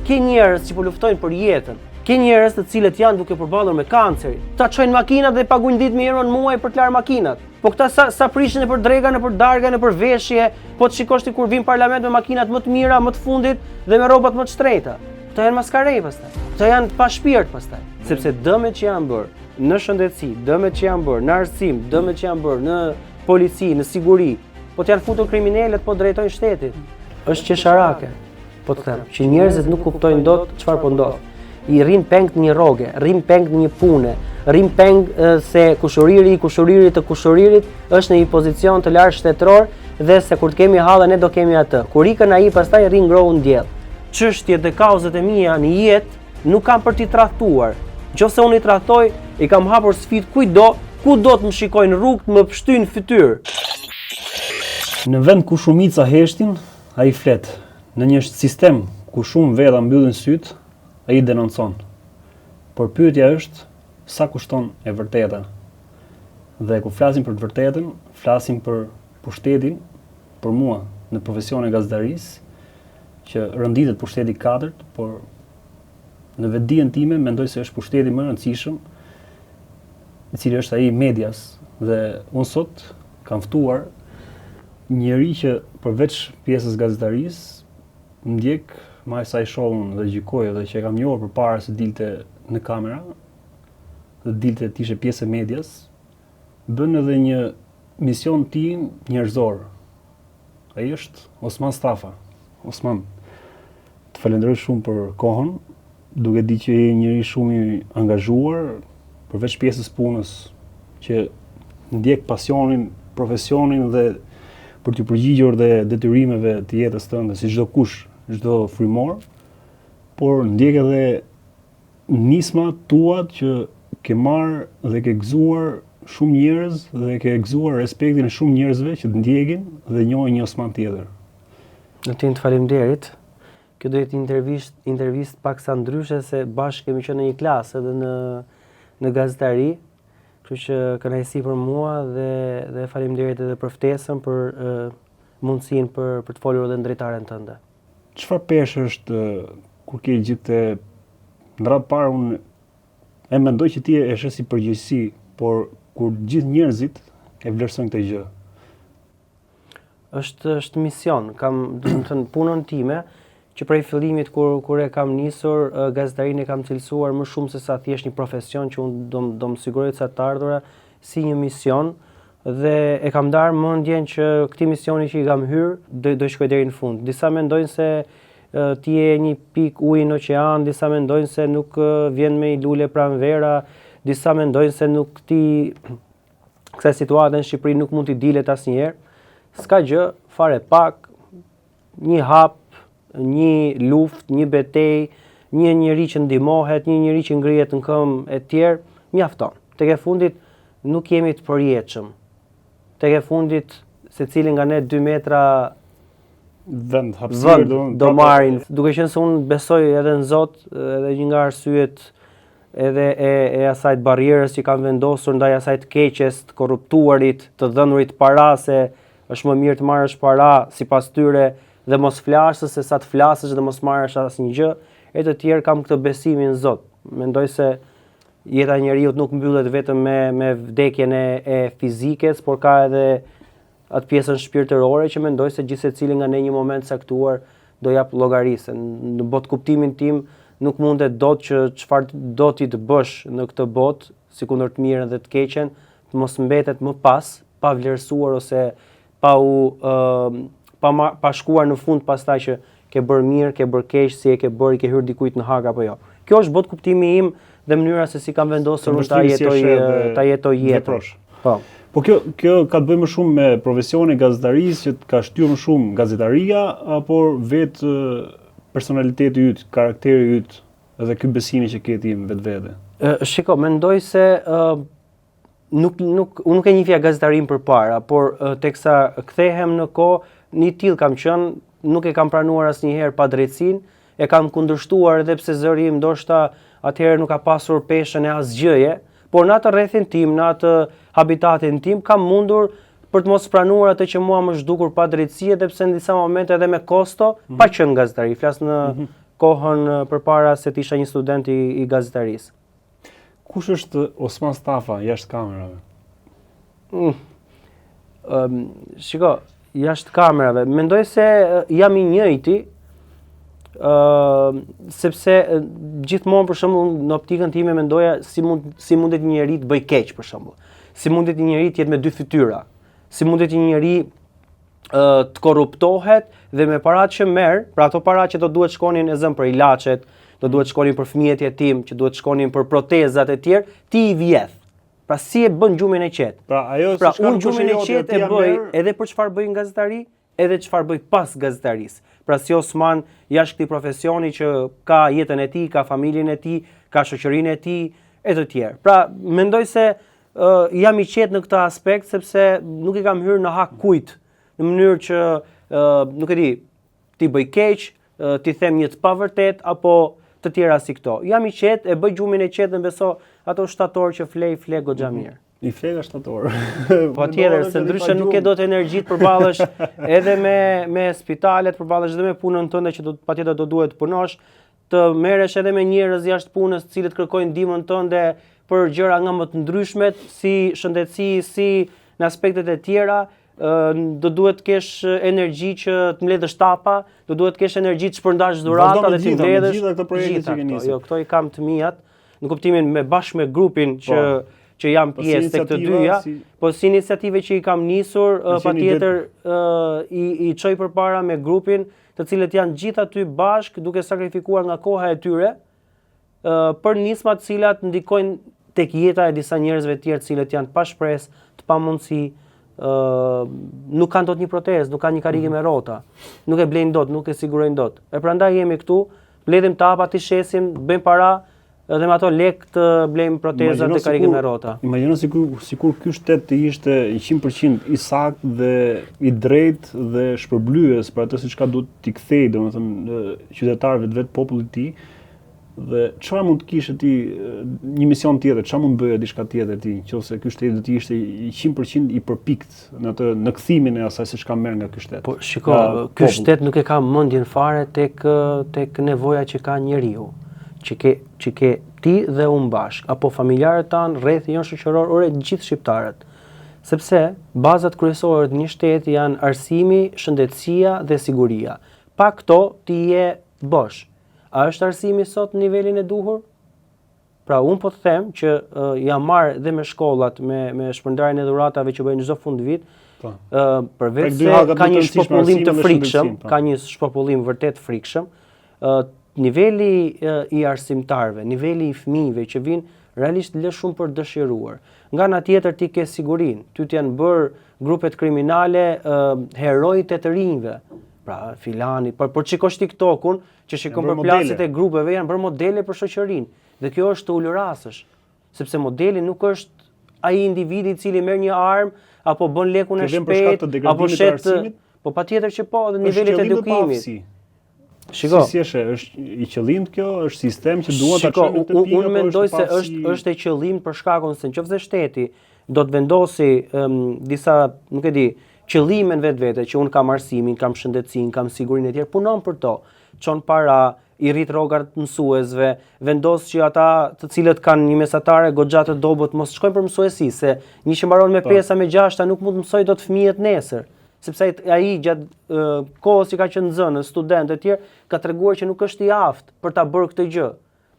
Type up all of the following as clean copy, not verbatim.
ke njerëz që po luftojnë për jetën. Ke njerëz të cilët janë duke përballur me kancerin. Ta çojnë makinat dhe paguajnë 10.000 euro në muaj për të larë makinat. Po këta sa prishin për drega, për darga, për veshje, po të shikosh ti kur vin parlament me makinat më të mira, më të fundit dhe me rrobat më të shtrejta. Këto janë maskarej pastaj. Këto janë pa shpirt pastaj, sepse dëmet që janë bërë në shëndetësi, dëmet që janë bërë në arsim, dëmet që janë bërë në polici, në siguri, po të janë futur kriminalët, po drejtojnë shtetin. Është qesharake. Po të them, që njerëzit nuk kuptojnë dot çfarë po ndodh. I rrin peng një rroge, rrin peng një pune, rrin peng se kushuriri të kushuririt është në një pozicion të lartë shtetëror dhe se kur të kemi hallën ne do kemi atë. Kur ikën ai pastaj rrin ngrohu në diell. Çështjet dhe kauzat e mia në jetë nuk kam për t'i tradhtuar. Nëse unë i tradhtoj, i kam hapur sfidë kudo të më shikojnë rrugë, të më pshtyjnë fytyrë. Në vend ku shumica heshtin, ai flet. Në një sistem ku shumë veta mbyllin syt, ai denoncon. Por pyetja është sa kushton e vërteta. Dhe kur flasim për të vërtetën, flasim për pushtetin, për mua në profesionin e gazetarisë, që rënditet pushteti 4, por në vetdijen time mendoj se është pushteti më i rëndësishëm, i cili është ai i medias. Dhe unë sot kam ftuar njëri që përveç pjesës gazetarisë ndjek më sa i shohun dhe gjykoj dhe që e kam njohur përpara se dilte në kamera, dhe dilte të ishe pjesë e medias, bën edhe një mision tim njerëzor. Ai është Osman Stafa. Osman, të falenderoj shumë për kohën, duke di që je njëri shumë i angazhuar, përveç pjesës punës që ndjek pasionin, profesionin dhe për t'u përgjigjur dhe detyrimeve të jetës tënde, si çdo kush, çdo frymor, por ndjek edhe nisma tuat që ke marrë dhe ke gëzuar shumë njerëz dhe ke gëzuar respektin e shumë njerëzve që të ndjekin dhe njohin një Osman tjetër. Në tim të faleminderit. Kjo do jetë intervistë paksa ndryshe se bashkë kemi qenë në një klasë edhe në gazetari, kështu që kënaqësi për mua dhe faleminderit edhe për ftesën, për mundësinë për të folur edhe në drejtaren tënde. Çfarë peshë është kur ke gjithë në radhë parë unë e mendoj që ti e sheh si përgjegjësi, por kur gjithë njerëzit e vlerësojnë këtë gjë. Është mision, kam punën time që prej fillimit kur e kam nisur gazetarinë e kam cilësuar më shumë se sa thjesht një profesion që unë do më siguroj sa të ardhura si një mision dhe e kam darë mendjen që këtij misioni që i kam hyrë do shkoj deri në fund. Disa mendojnë se ti je një pikë uji në oqean, disa mendojnë se nuk vjen me i lule pranvera, disa mendojnë se nuk kësaj situate në Shqipëri nuk mund t'i dilet asnjëherë. S'ka gjë, fare pak, një hap, një luftë, një betejë, një njeri që ndihmohet, një njeri që ngrihet në këmbë e tjerë, mjafton. Tek e fundit nuk jemi të përjetshëm. Tek e fundit secili nga ne 2 metra vend hapësirë do marrin. Duke qenë se unë besoj edhe në Zot, edhe një nga arsyet edhe e asajt barrierës që kanë vendosur ndaj asajt keqes, të korruptuarit, të dhënurit para, se është më mirë të marrësh para sipas tyre dhe mos flasësh se sa të flasësh dhe mos marrësh asnjë gjë. E të tjerë kam këtë besimin në Zot. Mendoj se jeta e njeriut nuk mbyllet vetëm me vdekjen e fizikes, por ka edhe atë pjesën shpirtërore që mendoj se gjithsecili nga ne një moment caktuar do jap llogarisë. Në botë kuptimin tim nuk mundet dot që çfarë do ti të bësh në këtë botë, si kundër të mirën dhe të keqen, të mos mbetet më pas pa vlerësuar ose pa shkuar në fund pastaj që ke bërë mirë, ke bërë keq, si e ke bërë, ke hyrë dikujt në hak apo jo. Kjo është botë kuptimi im dhe mënyra se si kam vendosur ta jetoj jetën. Po kjo ka të bëjë më shumë me profesionin e gazetarisë që ka shtyrë më shumë gazetaria apo vetë personaliteti yt, karakteri yt dhe ky besimi që ke ti vetvete? Shiko, mendoj se unë nuk e njihja gazetarin përpara, por teksa kthehem në kohë, një tillë kam qenë, nuk e kam pranuar asnjëherë padrejtësinë, e kam kundërshtuar edhe pse zëri im ndoshta atëherë nuk ka pasur peshën e asgjëje, por në atë rrethin tim, në atë habitatin tim, kam mundur për të mos pranuar atë që mua më zhdukur padrejtësi, edhe pse në disa momente edhe me kosto, pa qenë gazetari, flas në kohën përpara se të isha një student i gazetarisë. Kush është Osman Stafa jashtë kamerave? Shiko, jashtë kamerave, mendoj se jam i njëjti, sepse gjithmonë për shembull në optikën time mendoja si mundet një njeri të bëj keq për shembull. Si mundet një njeri të jetë me dy fytyra. Si mundet një njeri të korruptohet dhe me paratë që merr, pra ato paratë që do duhet shkonin e zëm për ilaçet, do duhet shkonin për fëmijët jetim, që duhet shkonin për protezat e tjerë, ti i vjedh. Pra si e bën gjumin e qetë. Pra unë gjumin e qetë e bëj edhe për çfarë bëj në gazetari, edhe çfarë bëj pas gazetarisë. Pra si Osman jashtë këtij profesioni që ka jetën e tij, ka familjen e tij, ka shoqërinë e tij e të tjerë. Pra mendoj se jam i qetë në këtë aspekt sepse nuk i kam hyrë në hak kujt në mënyrë që nuk e di, ti bëj keq, ti them një të pavërtet apo të tjera si këto. Jam i qetë, e bëj gjumin e qetë dhe beso ato shtator që flej goxha mirë. I flej shtator. Po tjetër, se ndryshe nuk e do të energjit përballesh edhe me spitalet, përballesh edhe me punën tënde që patjetër do duhet të punosh, të merresh edhe me njerëz jashtë punës, të cilët kërkojnë ndihmën tënde për gjëra nga më të ndryshmet, si shëndetësi, si në aspektet e tjera. Do duhet të kesh energji që të mbledhësh tapa, do duhet të kesh energji të shpërndash dhurata dhe të mbledhësh gjitha këto projekte që ke nisur. Jo, këto i kam të mijat, në kuptimin bashkë me grupin që jam pjesë tek të dyja, po si iniciative që i kam nisur, patjetër i çoj përpara me grupin, të cilët janë gjithë aty bashkë duke sakrifikuar nga koha e tyre për nisma të cilat ndikojnë tek jeta e disa njerëzve të tjerë të cilët janë pa shpresë, të pamundësi, nuk kanë dot një protezë, nuk kanë një karrige me rrota, nuk e blejnë dot, nuk e sigurojnë dot. E prandaj jemi këtu, mbledhim tapa, ti shesim, bëjmë para dhe me ato lek të blejmë protezat dhe karrige me rrota. Imagjino sikur ky shtet të ishte 100% i saktë dhe i drejtë dhe shpërblyes për atë siç ka duhet t'i kthej, domethënë qytetarëve të vet popullit të tij. Dhe çfarë mund të kishe ti një mision tjetër, çfarë mund bëje diçka tjetër ti, nëse ky shtet do të ishte 100% i përpikt në kthimin e asaj se çka merr nga ky shtet. Po shiko, ky shtet nuk e ka mendjen fare tek nevoja që ka njeriu, që ke ti dhe unë bashk, apo familjarët tanë, rrethi jonë shoqëror, ore gjithë shqiptarët. Sepse bazat kryesore të një shteti janë arsimi, shëndetësia dhe siguria. Pa këto ti je bosh. A është arsimi sot në nivelin e duhur? Pra unë po të them që jam marrë dhe me shkollat, me shpërndarjen e dhuratave që bëjnë çdo fund vit, përveç se ka një shpopullim të frikshëm, ka një shpopullim vërtet frikshëm, niveli i arsimtarëve, niveli i fëmijëve që vinë realisht lë shumë për dëshiruar. Nga ana tjetër ti ke sigurinë, ty t'janë bërë grupet kriminale herojtë të rinjve. Pra filani, por çikosh TikTokun, që shikon për plaset e grupeve janë bërë modele për shoqërinë. Dhe kjo është të ulërasësh, sepse modeli nuk është ai individi i cili merr një armë apo bën lekun e shpejt apo shet, po patjetër që po, dhe nivelit e edukimit. Shiko, si është i qëllimt kjo, është sistem që duhet ta çojë këtë pikë. Unë mendoj se është e qëllimt për shkakun se nëse shteti do të vendosi disa, nuk e di, qëllime në vetvete që unë kam arsimin, kam shëndetësinë, kam sigurinë e tjerë, punon për to, çon para, i rrit rrogat mësuesve, vendos që ata të cilët kanë një mesatare goxha të dobët mos shkojnë për mësuesi, se një që mbaron me 5 me 6 nuk mund të mësoj dot fëmijët nesër, sepse ai gjatë kohës që ka qenë zënë, student e tjerë, ka treguar që nuk është i aftë për ta bërë këtë gjë.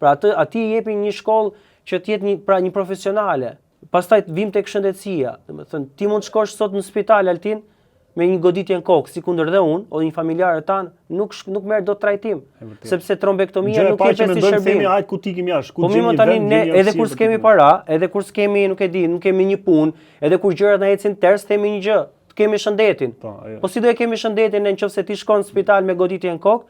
Pra aty i jepin një shkollë që të jetë një profesionale. Pastaj vim tek shëndetësia, domethënë ti mund të shkosh sot në spital Altin me një goditje në kokë, sikundër dhe unë, ose një familjarë tan, nuk merr dot trajtim, sepse trombektomia nuk jepet si shërbim. Ai ku tikim jashtë, ku gjejmë tani ne, edhe kur s'kemi para, edhe kur s'kemi, nuk e di, nuk kemi një punë, edhe kur gjërat na ecin ters, themi një gjë, të kemi shëndetin. Po si do e kemi shëndetin nëse ti shkon në spital me goditje në kokë?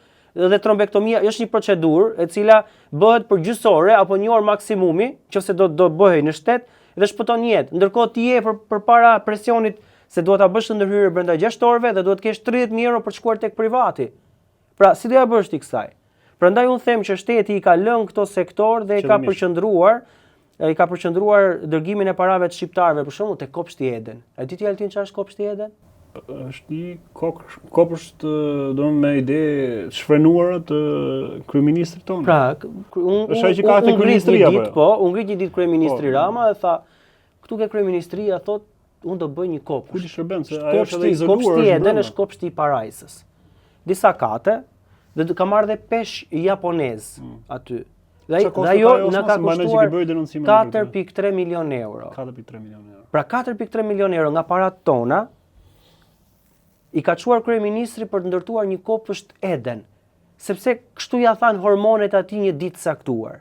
Dhe trombektomia është një procedurë e cila bëhet për gjysore apo një orë maksimumi, nëse do bëhej në shtet dhe shpëton jetë. Ndërkohë ti je përpara presionit se duhet ta bësh të ndërhyrje brenda 6 orëve dhe duhet të kesh 30.000 euro për të shkuar tek privati. Pra, si do ja bësh ti kësaj? Prandaj unë them që shteti i ka lënë këto sektor dhe i ka përqendruar dërgimin e parave të shqiptarëve për shembull tek Kopshti Eden. A di ti Altin çfarë është Kopshti Eden? Është një kopësht me ide shfrenuara të kryeministrit tonë. Pra, Është ai që ka te kryeministria apo? Unë ngrit një ditë kryeministri Rama dhe tha, këtu ke kryeministria, thot, unë do bëj një kopsht. Ku ti shërben se ajo është edhe izoluar. Kopshti Eden është kopshti i Parajsës. Disa kate dhe ka marrë dhe pesh japonez aty. Dhe ajo na ka kushtuar 4.3 milion euro. 4.3 milion euro. Pra 4.3 milion euro nga parat tona i ka çuar kryeministri për të ndërtuar një kopsht Eden, sepse kështu ja than hormonet atij një ditë saktuar.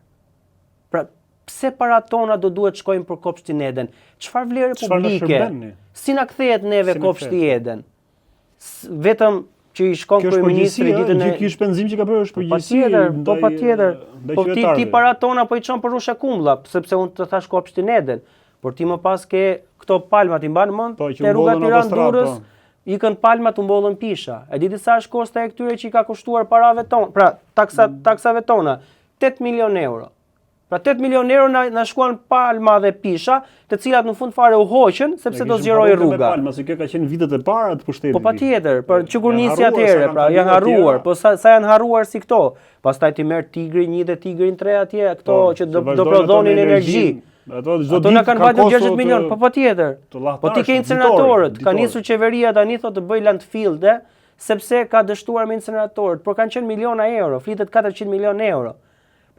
Pra pse parat tona do duhet shkojnë për kopshtin Eden? Çfarë vlerë publike? Si na kthehet neve kopshti Eden? Vetëm që i shkon kryeministri ditën e ky shpenzim që ka bërë është përgjegjësi. Patjetër. Po ti parat tona po i çon për rushe kumlla, sepse unë të thash kopshtin Eden. Por ti më pas ke këto palmat i mban mend te rruga Tiranë-Durrës, ikën palmat u mbollën pisha. E di sa është kosta e këtyre që i ka kushtuar parave tonë, pra taksave tona, 8 milion euro. Pra 8 milion euro na shkuan palma dhe pisha, të cilat në fund fare u hoqën sepse do zgjeroi rruga. Palma, se kjo ka qenë vitet e para të pushtetit. Po patjetër, për që kur nisi atëherë, pra janë harruar, po sa janë harruar si këto. Pastaj ti merr Tigri 1 dhe Tigrin 3 atje, këto që do prodhonin energji. Ato na kanë mbajtur 60 milion, po patjetër. Po ti ke inceneratorët, ka nisur qeveria tani thotë të bëj landfill-de, sepse ka dështuar me inceneratorët, por kanë qenë miliona euro, flitet 400 milion euro.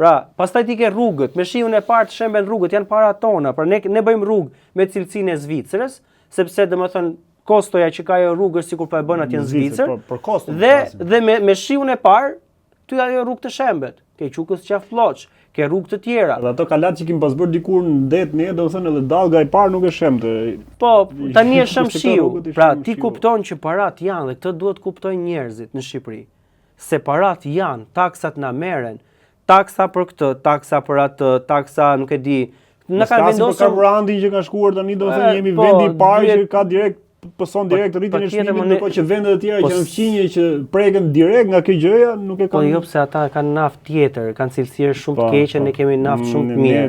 Pra, pastaj ti ke rrugët, me shiun e parë të shemben rrugët, janë para tona, pra ne bëjmë rrugë me cilësinë e Zvicrës, sepse domethënë kostoja që ka ajo rrugës sikur po e bën atje në Zvicër. Dhe me shiun e parë, ty ajo rrugë të shembet, ke Qukës qaf Ploç, ke rrugë të tjera. Dhe ato kalat që kemi pas bërë dikur në det ne, domethënë edhe dallga e parë nuk e shemte. Po, tani e shem shiu. Pra, ti kupton që parat janë dhe këtë duhet kuptojnë njerëzit në Shqipëri. Se parat janë, taksat na merren, taksa për këtë, taksa për atë, taksa nuk e di. Na kanë vendosur për karburantin që ka shkuar tani, domethënë jemi vendi i parë që ka direkt pëson direkt rritjen e çmimit, ndërkohë që vendet e tjera që janë fqinje që preken direkt nga kjo gjëja nuk e kanë. Po jo, pse ata kanë naftë tjetër, kanë cilësi shumë të keqe, ne kemi naftë shumë të mirë.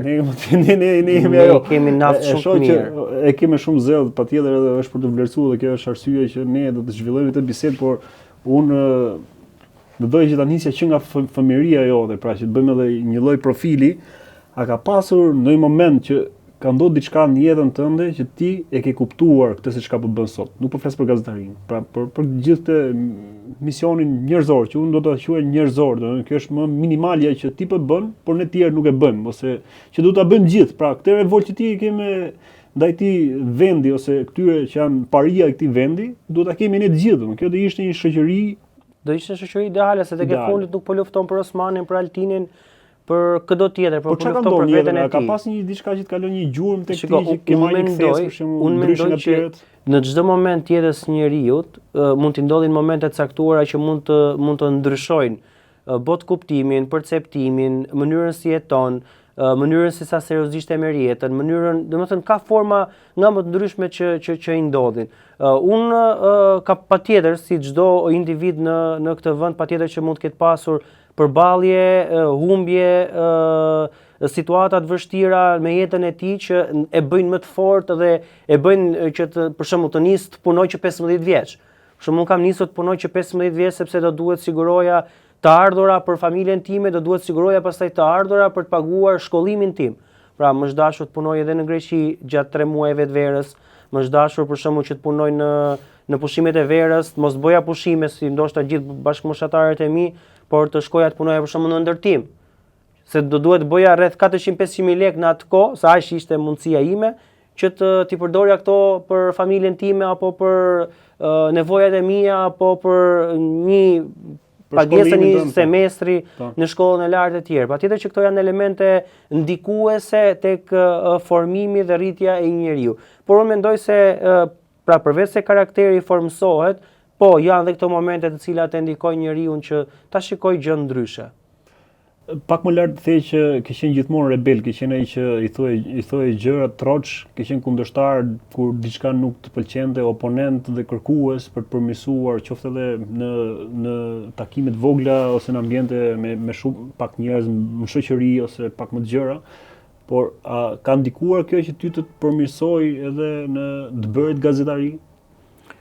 Ne jemi ajo. Kemi naftë shumë të mirë. E kemi shumë zell, patjetër edhe është për të vlerësuar dhe kjo është arsyeja që ne do të zhvillojmë këtë bisedë, por unë do doja që ta nisja që nga fëmijëria jote, pra që të bëjmë edhe një lloj profili, a ka pasur në një moment që ka ndodhur diçka në jetën tënde që ti e ke kuptuar këtë se çka po bën sot. Nuk po flas për gazetarinë, pra për gjithë misionin njerëzor, që unë do ta quaj njerëzor, domethënë kjo është më minimalja që ti po bën, por ne të tjerë nuk e bëjmë, ose që do ta bëjmë gjithë. Pra këtë revolt që ti ke me ndaj ti vendi ose këtyre që janë paria e këtij vendi, do ta kemi ne të gjithë. Domethënë kjo do ishte një shoqëri, do ishte shoqëri ideale, se tek e fundit nuk po lufton për Osmanin, për Altinin, për këdo tjetër, por po lufton për veten e tij. Ka pas një diçka që të kalon një gjurmë tek ti që ke marrë një kthesë për shembull. Unë mendoj që në çdo moment të jetës së njeriut mund të ndodhin momente të caktuara që mund të ndryshojnë botë kuptimin, perceptimin, mënyrën si jeton, mënyrën se sa seriozisht e merr jetën, mënyrën, domethënë ka forma nga më të ndryshme që i ndodhin. Unë ka patjetër si çdo individ në këtë vend patjetër që mund të ketë pasur përballje, humbje, situata të vështira me jetën e tij që e bëjnë më të fortë dhe e bëjnë që për shembull të nis të punoj që 15 vjeç. Për shembull kam nisur të punoj që 15 vjeç sepse do duhet siguroja të ardhura për familjen time, do duhet siguroja pastaj të ardhura për të paguar shkollimin tim. Pra më është dashur të punoj edhe në Greqi gjatë 3 muajve të verës, më është dashur për shembull që të punoj në pushimet e verës, mos bëja pushime si ndoshta gjithë bashkëmoshatarët e mi, por të shkoja të punoja për shembull në ndërtim. Se do duhet bëja rreth 400-500 lekë në atë kohë, sa aq ishte mundësia ime, që t'i përdorja këto për familjen time apo për nevojat e mia apo për një pagesën një semestri në shkollën e lartë e tjerë. Patjetër që këto janë elemente ndikuese tek formimi dhe rritja e një njeriu. Por unë mendoj se pra përveç se karakteri formsohet, po janë dhe këto momente të cilat e ndikojnë njeriu që ta shikojë gjë ndryshe. Pak më lart thej që ke qenë gjithmonë rebel, ke qenë ai që i thoje gjëra troç, ke qenë kundërshtar kur diçka nuk të pëlqente, oponent dhe kërkues për të përmirësuar, qoftë edhe në takime të vogla ose në ambiente me shumë pak njerëz në shoqëri ose pak më të gjëra. Por ka ndikuar kjo që ty të përmirësoj edhe në të bërit gazetari?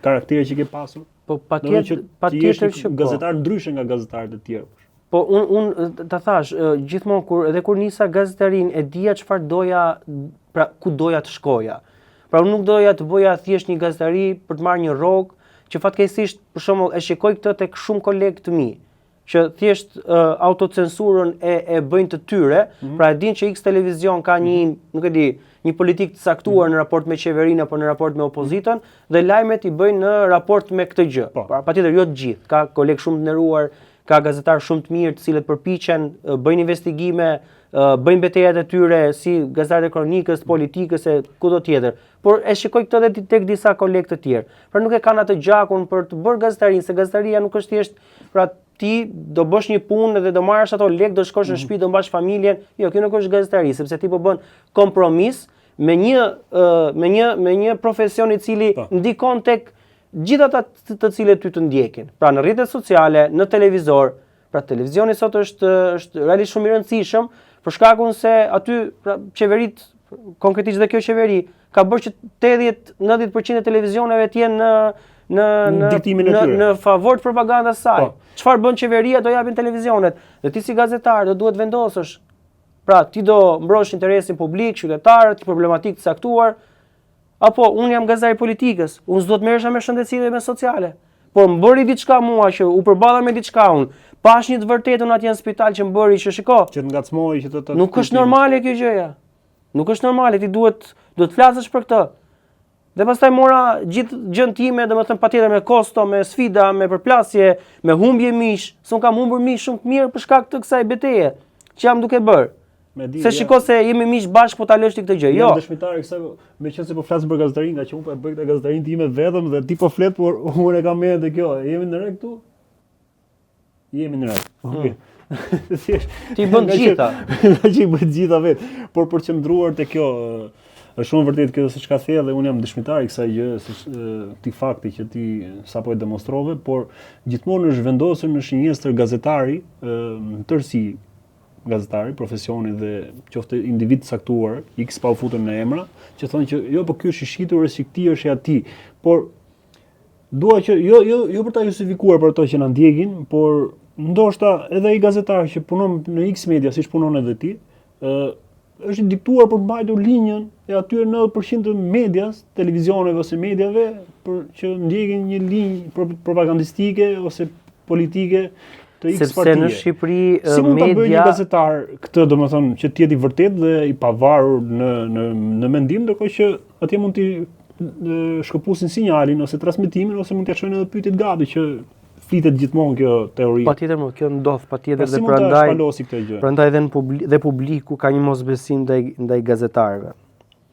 karaktere që ke pasur? Po patjetër që gazetar ndryshe nga gazetarët e tjerë. Po un ta thash, gjithmonë kur nisa gazetarin e dija çfarë doja, pra ku doja të shkoja. Pra unë nuk doja të bëja thjesht një gazetari për të marrë një rrogë, që fatkeqësisht për shembull e shikoj këtë tek shumë kolegë të mi, që thjesht autocensurën e bëjnë të tyre, pra e din që X televizion ka një, nuk e di, një politikë të caktuar në raport me qeverinë apo në raport me opozitën, dhe lajmet i bëjnë në raport me këtë gjë. Pra patjetër jo të gjithë, ka kolegë shumë të nderuar, ka gazetarë shumë të mirë të cilët përpiqen, bëjnë investigime, bëjnë betejat e tyre si gazetarët e kronikës, politikës e kudo tjetër. Por e shikoj këtë edhe tek disa kolegë të tjerë. Pra nuk e kanë atë gjakun për të bërë gazetarinë, se gazetaria nuk është thjesht, pra ti do bësh një punë dhe do marrësh ato lekë, do shkosh në shtëpi, do mbash familjen. Jo, kjo nuk është gazetari, sepse ti po bën kompromis me një profesion i cili ndikon tek gjithë ata të cilët ty të ndjekin. Pra në rrjetet sociale, në televizor, pra televizioni sot është realisht shumë i rëndësishëm për shkakun se aty pra qeverit, konkretisht dhe kjo qeveri, ka bërë që 80-90% e televizioneve të jenë në favor të propagandës saj. Çfarë bën qeveria do japin televizionet. Dhe ti si gazetar do duhet vendosësh. Pra ti do mbrosh interesin publik, qytetarët, problematikë të caktuar, apo unë jam gazetari politikës, unë s'do të merresha me shëndetësi dhe me sociale. Por më bëri diçka mua që u përballa me diçka unë, pash një të vërtetën atje në spital që më bëri që shiko. Që të ngacmoi që të nuk është normale kjo gjëja. Nuk është normale, ti duhet të flasësh për këtë. Dhe pastaj mora gjithë gjën time, domethënë patjetër me kosto, me sfida, me përplasje, me humbje mish, se unë kam humbur mish shumë të mirë për shkak të kësaj beteje që jam duke bërë. Se shiko se jemi miq bashkë po ta lësh ti këtë gjë. Jo. Jam dëshmitar i kësaj, meqense po flas për gazetarinë, nga që unë po e bëj këtë gazetarinë time vetëm dhe ti po flet, por unë e kam mendë te kjo. Jemi në rregull këtu? Jemi në rregull. Ti bën gjitha. Nga që i bën gjitha vet. Por për të qëndruar te kjo, është shumë vërtet kjo se çka the dhe unë jam dëshmitar i kësaj gjë, këtij fakti që ti sapo e demonstrove, por gjithmonë është vendosur në shinjestër gazetari, në tërësi gazetari, profesioni dhe qoftë individ caktuar, X pa u futur në emra, që thonë që jo, po ky është i shitur, si këti është i atij. Por dua që jo për ta justifikuar për ato që na ndjekin, por ndoshta edhe ai gazetar që punon në X media, siç punon edhe ti, është diktuar për të mbajtur linjën e atyre 90% të medias, televizioneve ose mediave, për që ndjekin një linjë propagandistike ose politike të X partije. Sepse në Shqipëri si mund ta bëjë një gazetar këtë, domethënë, që të jetë i vërtetë dhe i pavarur në mendim, ndërkohë që atje mund të shkëpusin sinjalin ose transmetimin ose mund t'ia çojnë edhe pyetjet gati që flitet gjithmonë kjo teori. Patjetër më kjo ndodh, patjetër dhe prandaj dhe publiku ka një mosbesim ndaj gazetarëve.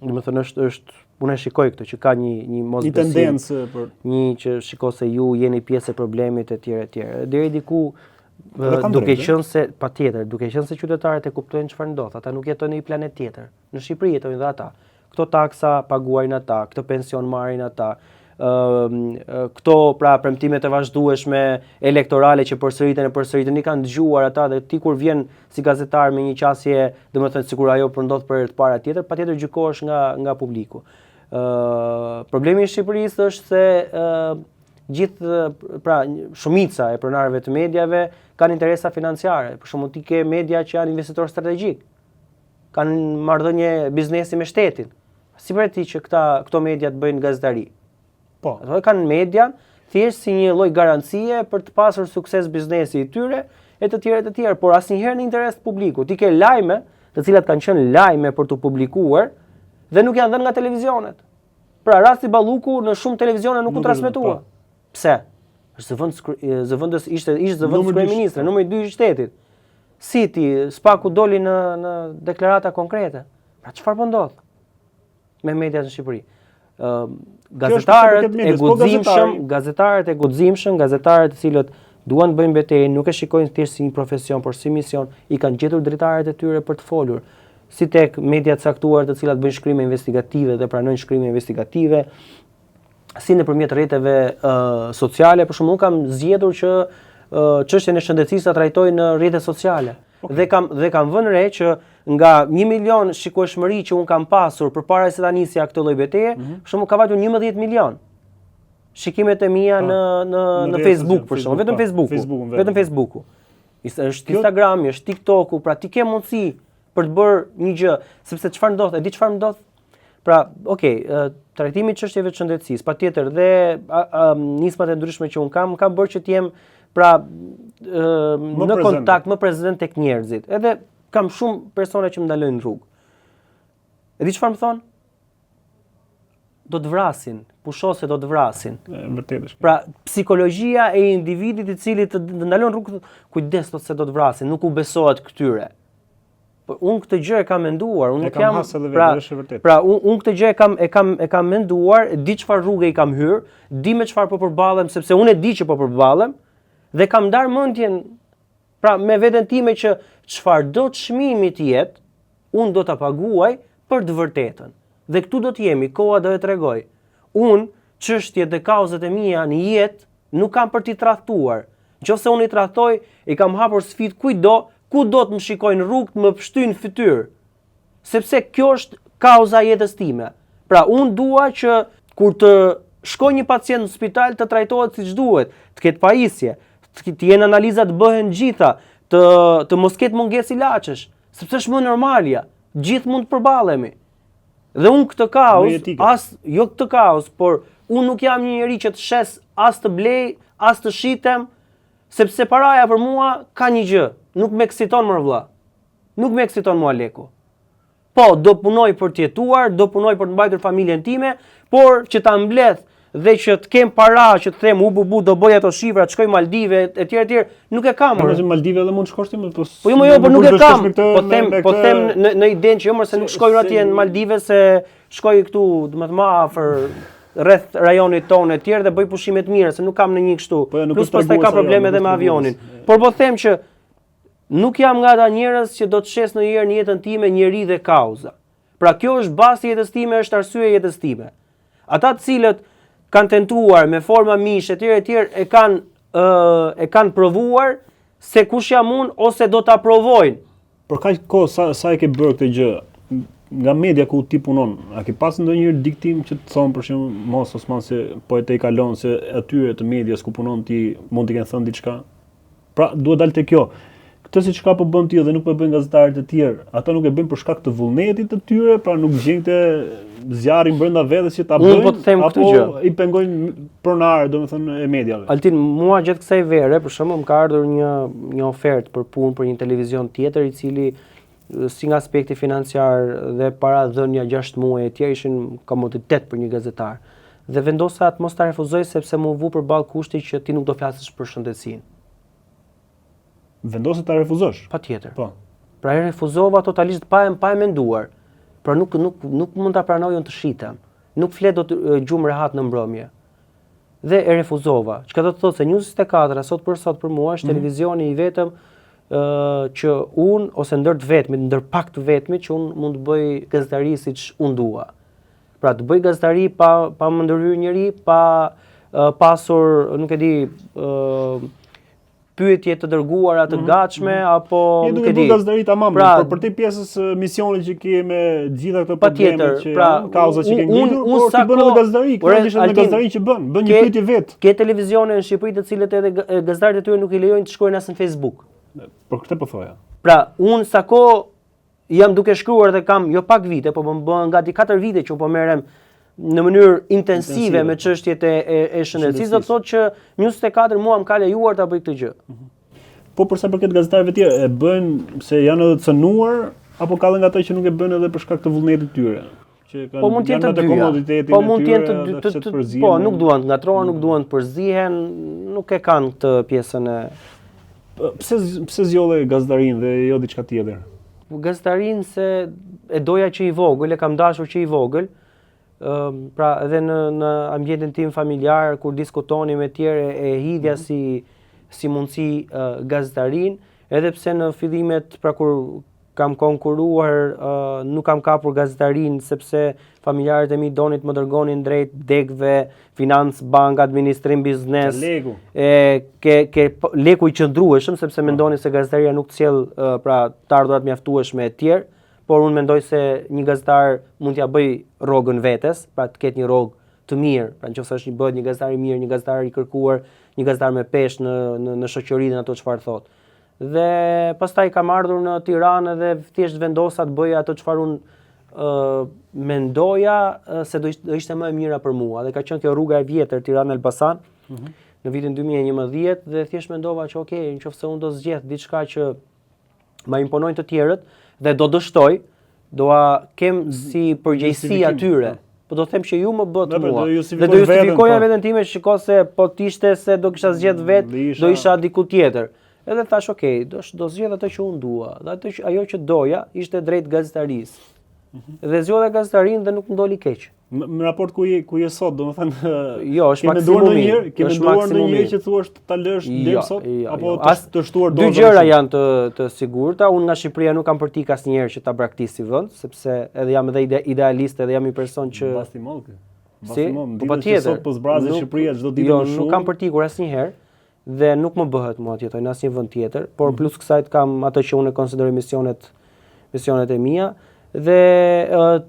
Domethënë është unë e shikoj këtë që ka një mosbesim, një tendencë për një që shiko se ju jeni pjesë e problemit etj. Deri diku duke qenë se patjetër, duke qenë se qytetarët e kuptojnë çfarë ndodh, ata nuk jetojnë në një planet tjetër. Në Shqipëri jetojnë dhe ata. Këto taksa paguajnë ata, këto pension marrin ata. Këto pra premtimet e vazhdueshme elektorale që përsëriten i kanë dëgjuar ata, dhe ti kur vjen si gazetar me një qasje, domethënë sikur ajo ndodh për herë të parë tjetër, patjetër gjykohesh nga publiku. Problemi i Shqipërisë është se pra shumica e pronarëve të mediave kanë interesa financiare. Për shembull, ti ke media që janë investitor strategjik, kanë marrëdhënie biznesi me shtetin. Si për ti që këto media të bëjnë gazetari? Po. Ato kanë median thjesht si një lloj garancie për të pasur sukses biznesi i tyre e të tjerë, por asnjëherë në interes të publikut. Ti ke lajme, të cilat kanë qenë lajme për të publikuar dhe nuk janë dhënë nga televizionet. Pra rasti Balluku në shumë televizione nuk u transmetua. Pse? Ishte zëvendës kryeministre, numri 2 i shtetit. Si ti spaku doli në deklarata konkrete. Pra çfarë po ndodh me mediat në Shqipëri? Gazetarët e guximshëm, gazetarët të cilët duan të bëjnë betejë, nuk e shikojnë thjesht si një profesion, por si mision, i kanë gjetur dritaret e tyre për të folur, si tek media të caktuar të cilat bëjnë shkrime investigative dhe pranojnë shkrime investigative, si nëpërmjet rrjeteve sociale. Për shembull, kam zgjedhur që çështjen e shëndetësisë ta trajtoj në rrjetet sociale. Dhe kam vënë re që nga 1 milion shikueshmëri që un kam pasur përpara se ta nisja këtë lloj beteje, për shembull ka vajtur 11 milion shikimet e mia në Facebook për shembull, vetëm Facebooku. Është Instagrami, është TikToku, pra ti ke mundësi për të bërë një gjë, sepse çfarë ndodh, e di çfarë ndodh? Pra, trajtimi i çështjeve të shëndetësisë, patjetër dhe nismat e ndryshme që un kam bërë që të jem pra në kontakt më prezant tek njerëzit. Edhe kam shumë persona që më ndalojnë në rrugë. E di çfarë më thon? Do të vrasin, pushose do të vrasin. Vërtet është. Pra, psikologjia e individit i cili të ndalon rrugë, kujdes se do të vrasin, nuk u besohet këtyre. Por unë këtë gjë e kam menduar, unë nuk jam unë këtë gjë e kam menduar, di çfarë rrugë i kam hyrë, di me çfarë po përballem, sepse unë e di që po përballem dhe kam ndar mendjen pra me veten time që çfarëdo çmimi të jetë, unë do ta paguaj për të vërtetën. Dhe këtu do të jemi, koha do e tregoj. Unë çështjet dhe kauzat e mia në jetë nuk kam për t'i tradhtuar. Nëse unë i tradhtoj, i kam hapur sfidë ku do të më shikojnë rrugë të më pshtyjnë fytyrë. Sepse kjo është kauza e jetës time. Pra unë dua që kur të shkoj një pacient në spital të trajtohet siç duhet, të ketë pajisje, të jenë analizat bëhen gjitha, të mos ketë mungesë ilaçesh, sepse është më normalja. Gjithë mund të përballemi. Dhe unë këtë kaos, por unë nuk jam një njeri që të shes as të blej, as të shitem, sepse paraja për mua ka një gjë, nuk më eksiton më vëlla. Nuk më eksiton mua leku. Po, do punoj për të jetuar, do punoj për të mbajtur familjen time, por që ta mbledh dhe që të kem para, që të them do bëj ato shifra, të shkoj Maldive etj, nuk e kam. Në Maldive edhe mund shkosh ti më pas. Po nuk e kam. Po them në idenë që se nuk shkoj atje në Maldive se shkoj këtu, domethënë më afër rreth rajonit tonë etj dhe bëj pushime të mira, se nuk kam në një kështu. Plus pastaj ka probleme edhe me avionin. Por po them që nuk jam nga ata njerëz që do të shes ndonjëherë në jetën time njeri dhe kauza. Pra kjo është baza e jetës time, është arsye e jetës time. Ata të cilët kanë tentuar me forma mish etj e kanë provuar se kush jam unë ose do ta provojnë. Por kaq kohë sa e ke bërë këtë gjë nga media ku ti punon, a ke pas ndonjëherë diktim që të thonë për shembull mos Osman se po e te i kalon se atyre të medias ku punon ti mund t'i kenë thënë diçka? Pra duhet dalë te kjo. Këtë si çka po bën ti dhe nuk po e bëjnë gazetarët e tjerë, ata nuk e bëjnë për shkak të vullnetit të tyre, pra nuk gjejnë zjarrin brenda vetes që ta bëjnë, po të them këtë gjë. I pengojnë pronarë, domethënë e mediave. Altin, mua gjatë kësaj vere, për shembull, më ka ardhur një ofertë për punë për një televizion tjetër i cili si nga aspekti financiar dhe para dhënia 6 muaj etj ishin komoditet për një gazetar. Dhe vendosa të mos ta refuzoj sepse më vu përballë kushtit që ti nuk do flasësh për shëndetësinë. Vendose ta refuzosh? Patjetër. Po. Pra e refuzova totalisht pa e menduar. Pra nuk mund ta pranoj unë të shitem. Nuk flet dot gjumë rehat në mbrëmje. Dhe e refuzova. Çka do të thotë se News 24 sot për mua është televizioni i vetëm që unë ose ndër pak të vetmit që unë mund të bëj gazetari siç unë dua. Pra të bëj gazetari pa më ndërhyr njëri, pa pasur, nuk e di, pyetje të dërguara të gatshme apo nuk e di. Duke gazetari tamam, por për te pjesës misionit që ke me gjitha këto probleme që janë, kauza që ke ngjitur, por ti bën edhe gazetari, kjo është një gazetari që bën një pyetje vet. Ke televizione në Shqipëri të cilët edhe gazetarët e tyre nuk i lejojnë të shkruajnë as në Facebook. Por këtë po thoja. Pra, unë sa kohë jam duke shkruar dhe kam jo pak vite, po më bën gati 4 vite që po merrem në mënyrë intensive me çështjet e shëndetësisë, do të thotë që News 24 mua më ka lejuar ta bëj këtë gjë. Po përsa përket gazetarëve të tjerë, e bëjnë se janë edhe cënuar apo ka edhe nga ato që nuk e bëjnë edhe për shkak të vullnetit të tyre? Po mund të jenë të dyja. Po mund të jenë të dy. Po nuk duan të ngatrohen, nuk duan të përzihen, nuk e kanë këtë pjesën e. Pse zgjolle gazetarin dhe jo diçka tjetër? Gazetarin se e doja që i vogël, e kam dashur që i vogël. Pra edhe në ambientin tim familjar kur diskutonim me tjerë e hidhja si mundësi gazetarin, edhe pse në fillimet pra kur kam konkuruar nuk kam kapur gazetarin sepse familjarët e mi donit më dërgonin drejt degëve, financë, bank, administrim, biznes. Leku i qëndrueshëm sepse mendonin se gazetaria nuk sjell pra të ardhurat mjaftueshme e tjerë, por unë mendoj se një gazetar mund t'ja bëj rrogën vetes, pra të ketë një rrogë të mirë, pra nëse është bëhet një gazetar i mirë, një gazetar i kërkuar, një gazetar me peshë në shoqërinë ato çfarë thot. Dhe pastaj kam ardhur në Tiranë dhe thjesht vendosa të bëja ato çfarë unë mendoja se do ishte më e mira për mua. Dhe ka qenë kjo rruga e vjetër Tiranë-Elbasan në vitin 2011 dhe thjesht mendova që okay, nëse unë do zgjedh diçka që ma imponojnë të tjerët dhe do dështoj, doa kem si përgjegjësi atyre. Po do them që ju më bët mua. Dhe do justifikoja veten time, shiko se po t'ishte se do kisha zgjedh vetë, do isha diku tjetër. Edhe thash, okay, do zgjedh atë që unë dua. Dhe ajo që doja ishte drejt gazetarisë. Dhe zgjodha gazetarinë dhe nuk më doli keq. Në raport ku je sot, domethënë, jo, është maksimumi. Ke menduar ndonjëherë që thuash ta lësh deri sot apo të shtuar dorë? Dy gjëra janë të sigurta. Unë nga Shqipëria nuk kam përtik asnjëherë që ta braktis si vend, sepse edhe jam edhe idealist, edhe jam një person që Basti mollë. Si? Po patjetër. Sot po zbrazë Shqipëria çdo ditë më shumë. Jo, nuk kam përtikur asnjëherë dhe nuk më bëhet mua të jetoj në asnjë vend tjetër, por plus kësaj kam ato që unë konsideroj misionet e mia. Dhe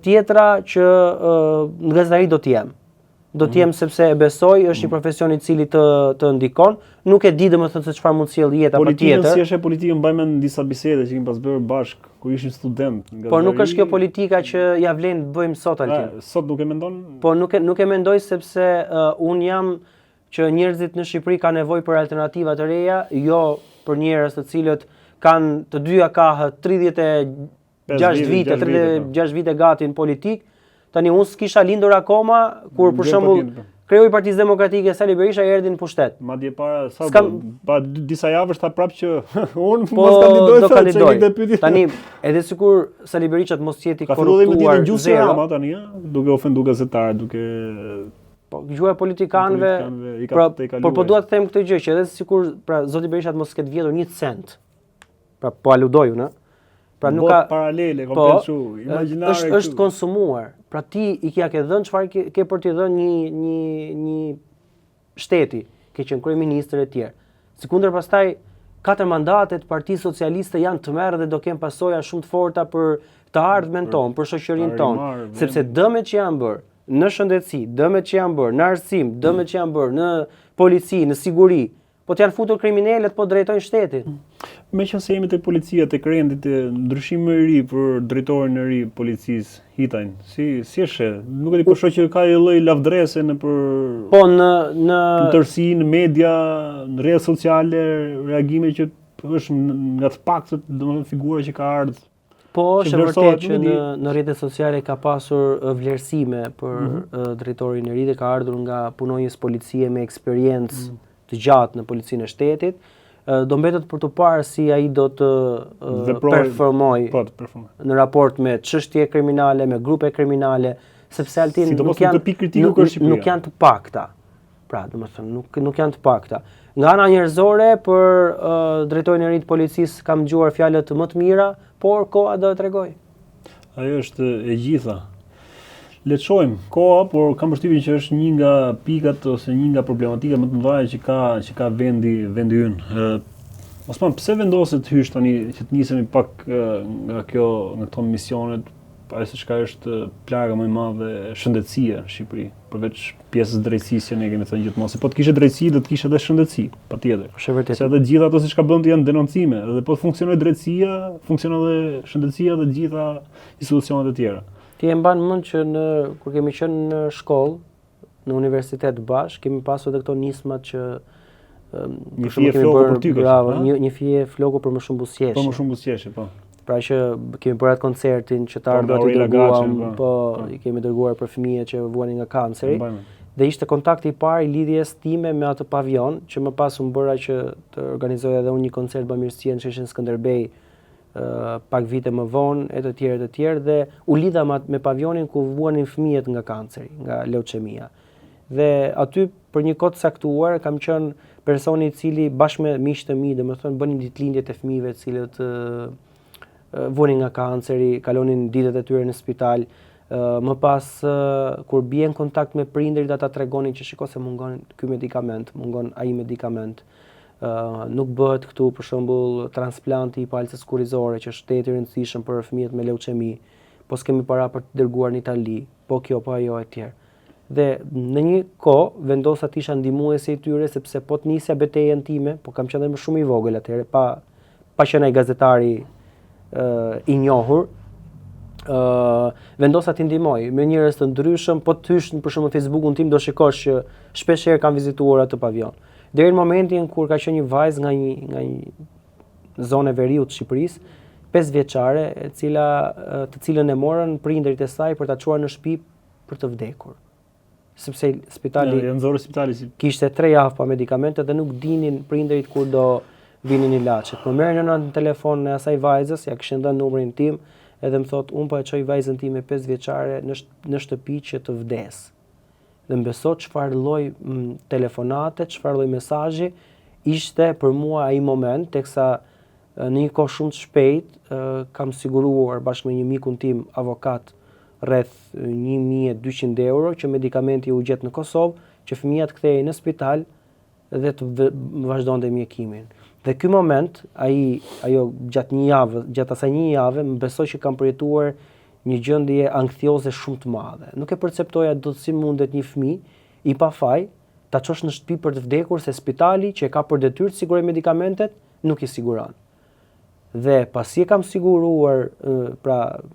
tjetra që në gazetari do t'jem. Do t'jem sepse e besoj, është një profesion i cili të ndikon. Nuk e di domethënë se çfarë mund sjell jeta patjetër. Politikën si është politikën, mbaj mend disa bisede që kemi pas bërë bashk kur ishim student. Por nuk është kjo politika që ja vlen të bëjmë sot Altin. Sot nuk e mendon? Po nuk e mendoj sepse un jam që njerëzit në Shqipëri kanë nevojë për alternativa të reja, jo për njerëz të cilët kanë të dyja kahët 36 vite gati në politik. Tani unë s'kisha lindur akoma kur për shembull krijoi Partisë Demokratike Sali Berisha erdhi në pushtet. Madje para disa javësh tha prapë që unë mos kandidoj. Tani edhe sikur Sali Berisha të mos jeti korruptuar. Ka filluar me gjysmë Rama tani, duke ofenduar gazetar, duke gjuha politikanëve. Por po dua të them këtë gjë që edhe sikur pra zoti Berisha të mos ketë vjedhur 1 cent. Pra po aludoj unë, pra nuk ka paralele, komplet kështu, imagjinare. Është konsumuar. Pra ti i ke dhënë çfarë ke për t'i dhënë një shteti, ke qenë kryeministër e tjerë. Sikundër pastaj 4 mandatet Partisë Socialiste janë të merë dhe do kenë pasoja shumë të forta për të ardhmen tonë, për shoqërinë tonë, sepse dëmet që janë bërë në shëndetësi, dëmet që janë bërë në arsim, dëmet që janë bërë në polici, në siguri, po të janë futur kriminalët, po drejtojnë shtetin. Meqense jemi te policia, te rendit, ndryshimi i ri për drejtorin e ri policisë, Hitajn. Si është? Nuk e di, po shoh që ka një lloj lavdrese në tërsi, në media, në rrjetet sociale, reagime që është nga të paktët, domethënë figura që ka ardhur. Po, është vërtet që në rrjetet sociale ka pasur vlerësime për drejtorin e ri dhe ka ardhur nga punonjës policie me eksperiencë të gjatë në policinë e shtetit. Do mbetet për të parë si ai do të performoj në raport me çështje kriminale, me grupe kriminale, sepse Altin nuk janë të pakta. Pra, domethënë nuk janë të pakta. Nga ana njerëzore për drejtorin e ri të policisë kam dëgjuar fjalë të më të mira, por koha do të tregoj. Ajo është e gjitha. Le të shohim koha, por kam përshtypjen që është një nga pikat ose një nga problematikat më të mëdha që ka vendi ynë. Osman, pse vendoset të hysh tani që të nisemi pak nga këto misionet, se çka është plaga më e madhe shëndetësia në Shqipëri, përveç pjesës drejtësisë që ne kemi thënë gjithmonë, se po të kishe drejtësi do të kishe edhe shëndetësi, patjetër. Është vërtet. Se edhe gjithë ato siç ka bënë janë denoncime, edhe po të funksionojë drejtësia, funksionon edhe shëndetësia dhe gjitha institucionet e tjera. Ti e mban mend që kur kemi qenë në shkollë, në universitet bashkë, kemi pasur edhe këto nismat që një fije floku për ty, një fije floku për më shumë buzëqeshje. Po më shumë buzëqeshje, po. Pra që kemi bërë atë koncertin që të ardhur aty dërguam, i kemi dërguar për fëmijët që vuanin nga kanceri. Dhe ishte kontakti i parë i lidhjes time me atë pavion, që më pas u bëra që të organizoja edhe unë një koncert bamirësie në Sheshin Skënderbej pak vite më vonë, e të tjerë, dhe u lidha me pavionin ku vuanin fëmijët nga kanceri, nga leucemia. Dhe aty për një kohë të caktuar kam qenë personi i cili bashkë me miqtë e mi, domethënë bënin ditëlindjet e fëmijëve të cilët vuanin nga kanceri, kalonin ditët e tyre në spital. Më pas kur bien në kontakt me prindërit, ata tregonin që shiko se mungon ky medikament, mungon ai medikament. Nuk bëhet këtu për shembull transplanti i palcës kurrizore që është i rëndësishëm për fëmijët me leucemi, po s'kemi para për të dërguar në Itali, po kjo, po ajo e tjerë. Dhe në një kohë vendosa të isha ndihmuese i tyre sepse po të nisja betejën time, po kam qenë më shumë i vogël atëherë, pa qenë ai gazetari i njohur. Vendosa t'i ndihmoj me njerëz të ndryshëm, po të hysh për shembull në Facebookun tim do shikosh që shpeshherë kam vizituar atë pavion. Deri në momentin kur ka qenë një vajzë nga një zonë e veriut të Shqipërisë, 5 vjeçare, të cilën e morën prindërit e saj për ta çuar në shtëpi për të vdekur. Sepse spitali kishte 3 javë pa medikamente dhe nuk dinin prindërit kur do vinin ilaçet. Më merr nëna në telefon në asaj vajzës, ja kishin dhënë numrin tim, edhe më thot, unë po e çoj vajzën time 5 vjeçare në shtëpi që të vdes. Dhe më beso çfarë lloj telefonate, çfarë lloj mesazhi ishte për mua ai moment, teksa në një kohë shumë të shpejt kam siguruar bashkë me një mikun tim avokat rreth 1200 euro që medikamenti u gjet në Kosovë, që fëmia të kthehej në spital dhe të vazhdonte mjekimin. Dhe ky moment, ajo gjatë asaj një jave, më besoj që kam përjetuar një gjendje ankthioze shumë të madhe. Nuk e perceptoja dot si mundet një fëmijë i pafaj ta çosh në shtëpi për të vdekur se spitali që e ka për detyrë të sigurojë medikamentet nuk i siguron. Dhe pasi e kam siguruar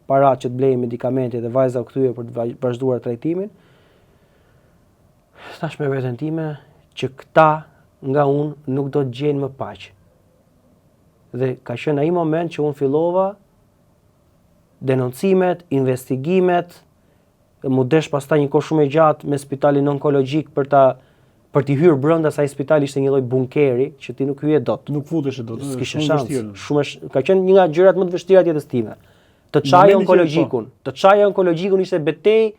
para që të blej medikamentet dhe vajza u kthye për të vazhduar trajtimin, thash me veten time që këta nga unë nuk do të gjejnë më paqë. Dhe ka qenë ai moment që unë fillova denoncimet, investigimet, mu desh pastaj një kohë shumë e gjatë me spitalin onkologjik për t'i hyrë brenda asaj spitali, ishte një lloj bunkeri që ti nuk hyje dot. Nuk futesh dot. S'kishe shans. Ka qenë një nga gjërat më të vështira të jetës time. Të çaj onkologjikun ishte betejë,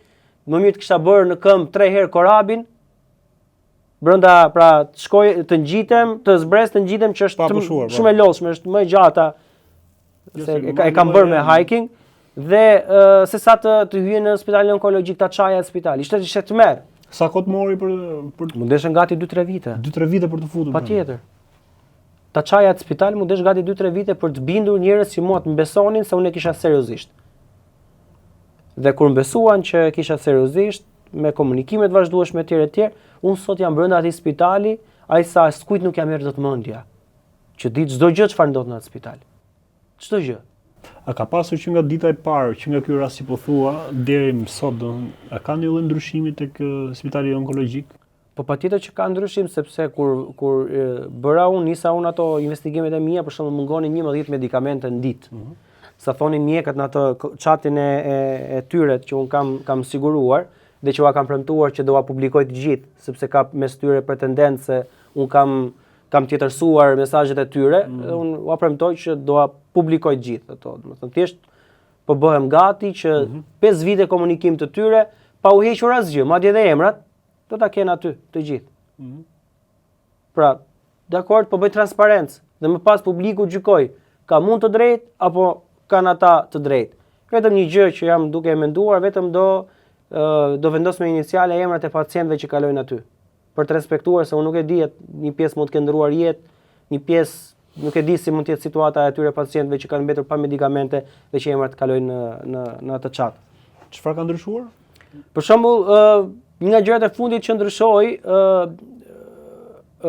më mirë të kisha bërë në këmbë 3 herë korabin. Brenda pra të shkoj të ngjitem, të zbres të ngjitem që është shumë e lodhshme, është më e gjata. Se e kam bërë me hiking dhe sesa të hyje në spitalin onkologjik ta çaja në spital. Ishte të merr. Sa kohë mori për mundeshin gati 2-3 vite. 2-3 vite për të futur. Patjetër. Ta çaja në spital mundesh gati 2-3 vite për të bindur njerëz që mua të mbesonin se unë e kisha seriozisht. Dhe kur mbesuan që e kisha seriozisht, me komunikimet vazhdueshme etj, unë sot jam brenda atij spitali, ai sa skujt nuk jam merr dot mendja. Që di çdo gjë çfarë ndodh në atë spital. Çdo gjë. A ka pasur që nga dita e parë, që nga ky rast si po thua, deri më sot, a ka ndonjë lloj ndryshimi tek spitali onkologjik? Po patjetër që ka ndryshim, sepse kur bëra nisa unë ato investigimet e mia, për shembull mungonin 11 medikamente në ditë. Sa thonin mjekët në atë chatin e tyre që unë kam siguruar dhe që ua kam premtuar që do ua publikoj të gjithë, sepse ka mes tyre pretendencë se unë kam tjetërsuar mesazhet e tyre, dhe unë ua premtoj që do ua publikoj të gjithë ato. Domethënë thjesht po bëhem gati që 5 vite komunikim të tyre pa u hequr asgjë, madje edhe emrat do ta kenë aty të gjithë. Pra, dakord, po bëj transparencë dhe më pas publiku gjykoj, ka mund të drejtë apo kanë ata të drejtë. Vetëm një gjë që jam duke e menduar, vetëm do vendos me iniciale emrat e pacientëve që kalojnë aty. Për të respektuar se unë nuk e di, një pjesë mund të kenë ndruar jetë, një pjesë nuk e di si mund të jetë situata e atyre pacientëve që kanë mbetur pa medikamente dhe që emrat kalojnë në atë chat. Çfarë ka ndryshuar? Për shembull, një nga gjërat e fundit që ndryshoi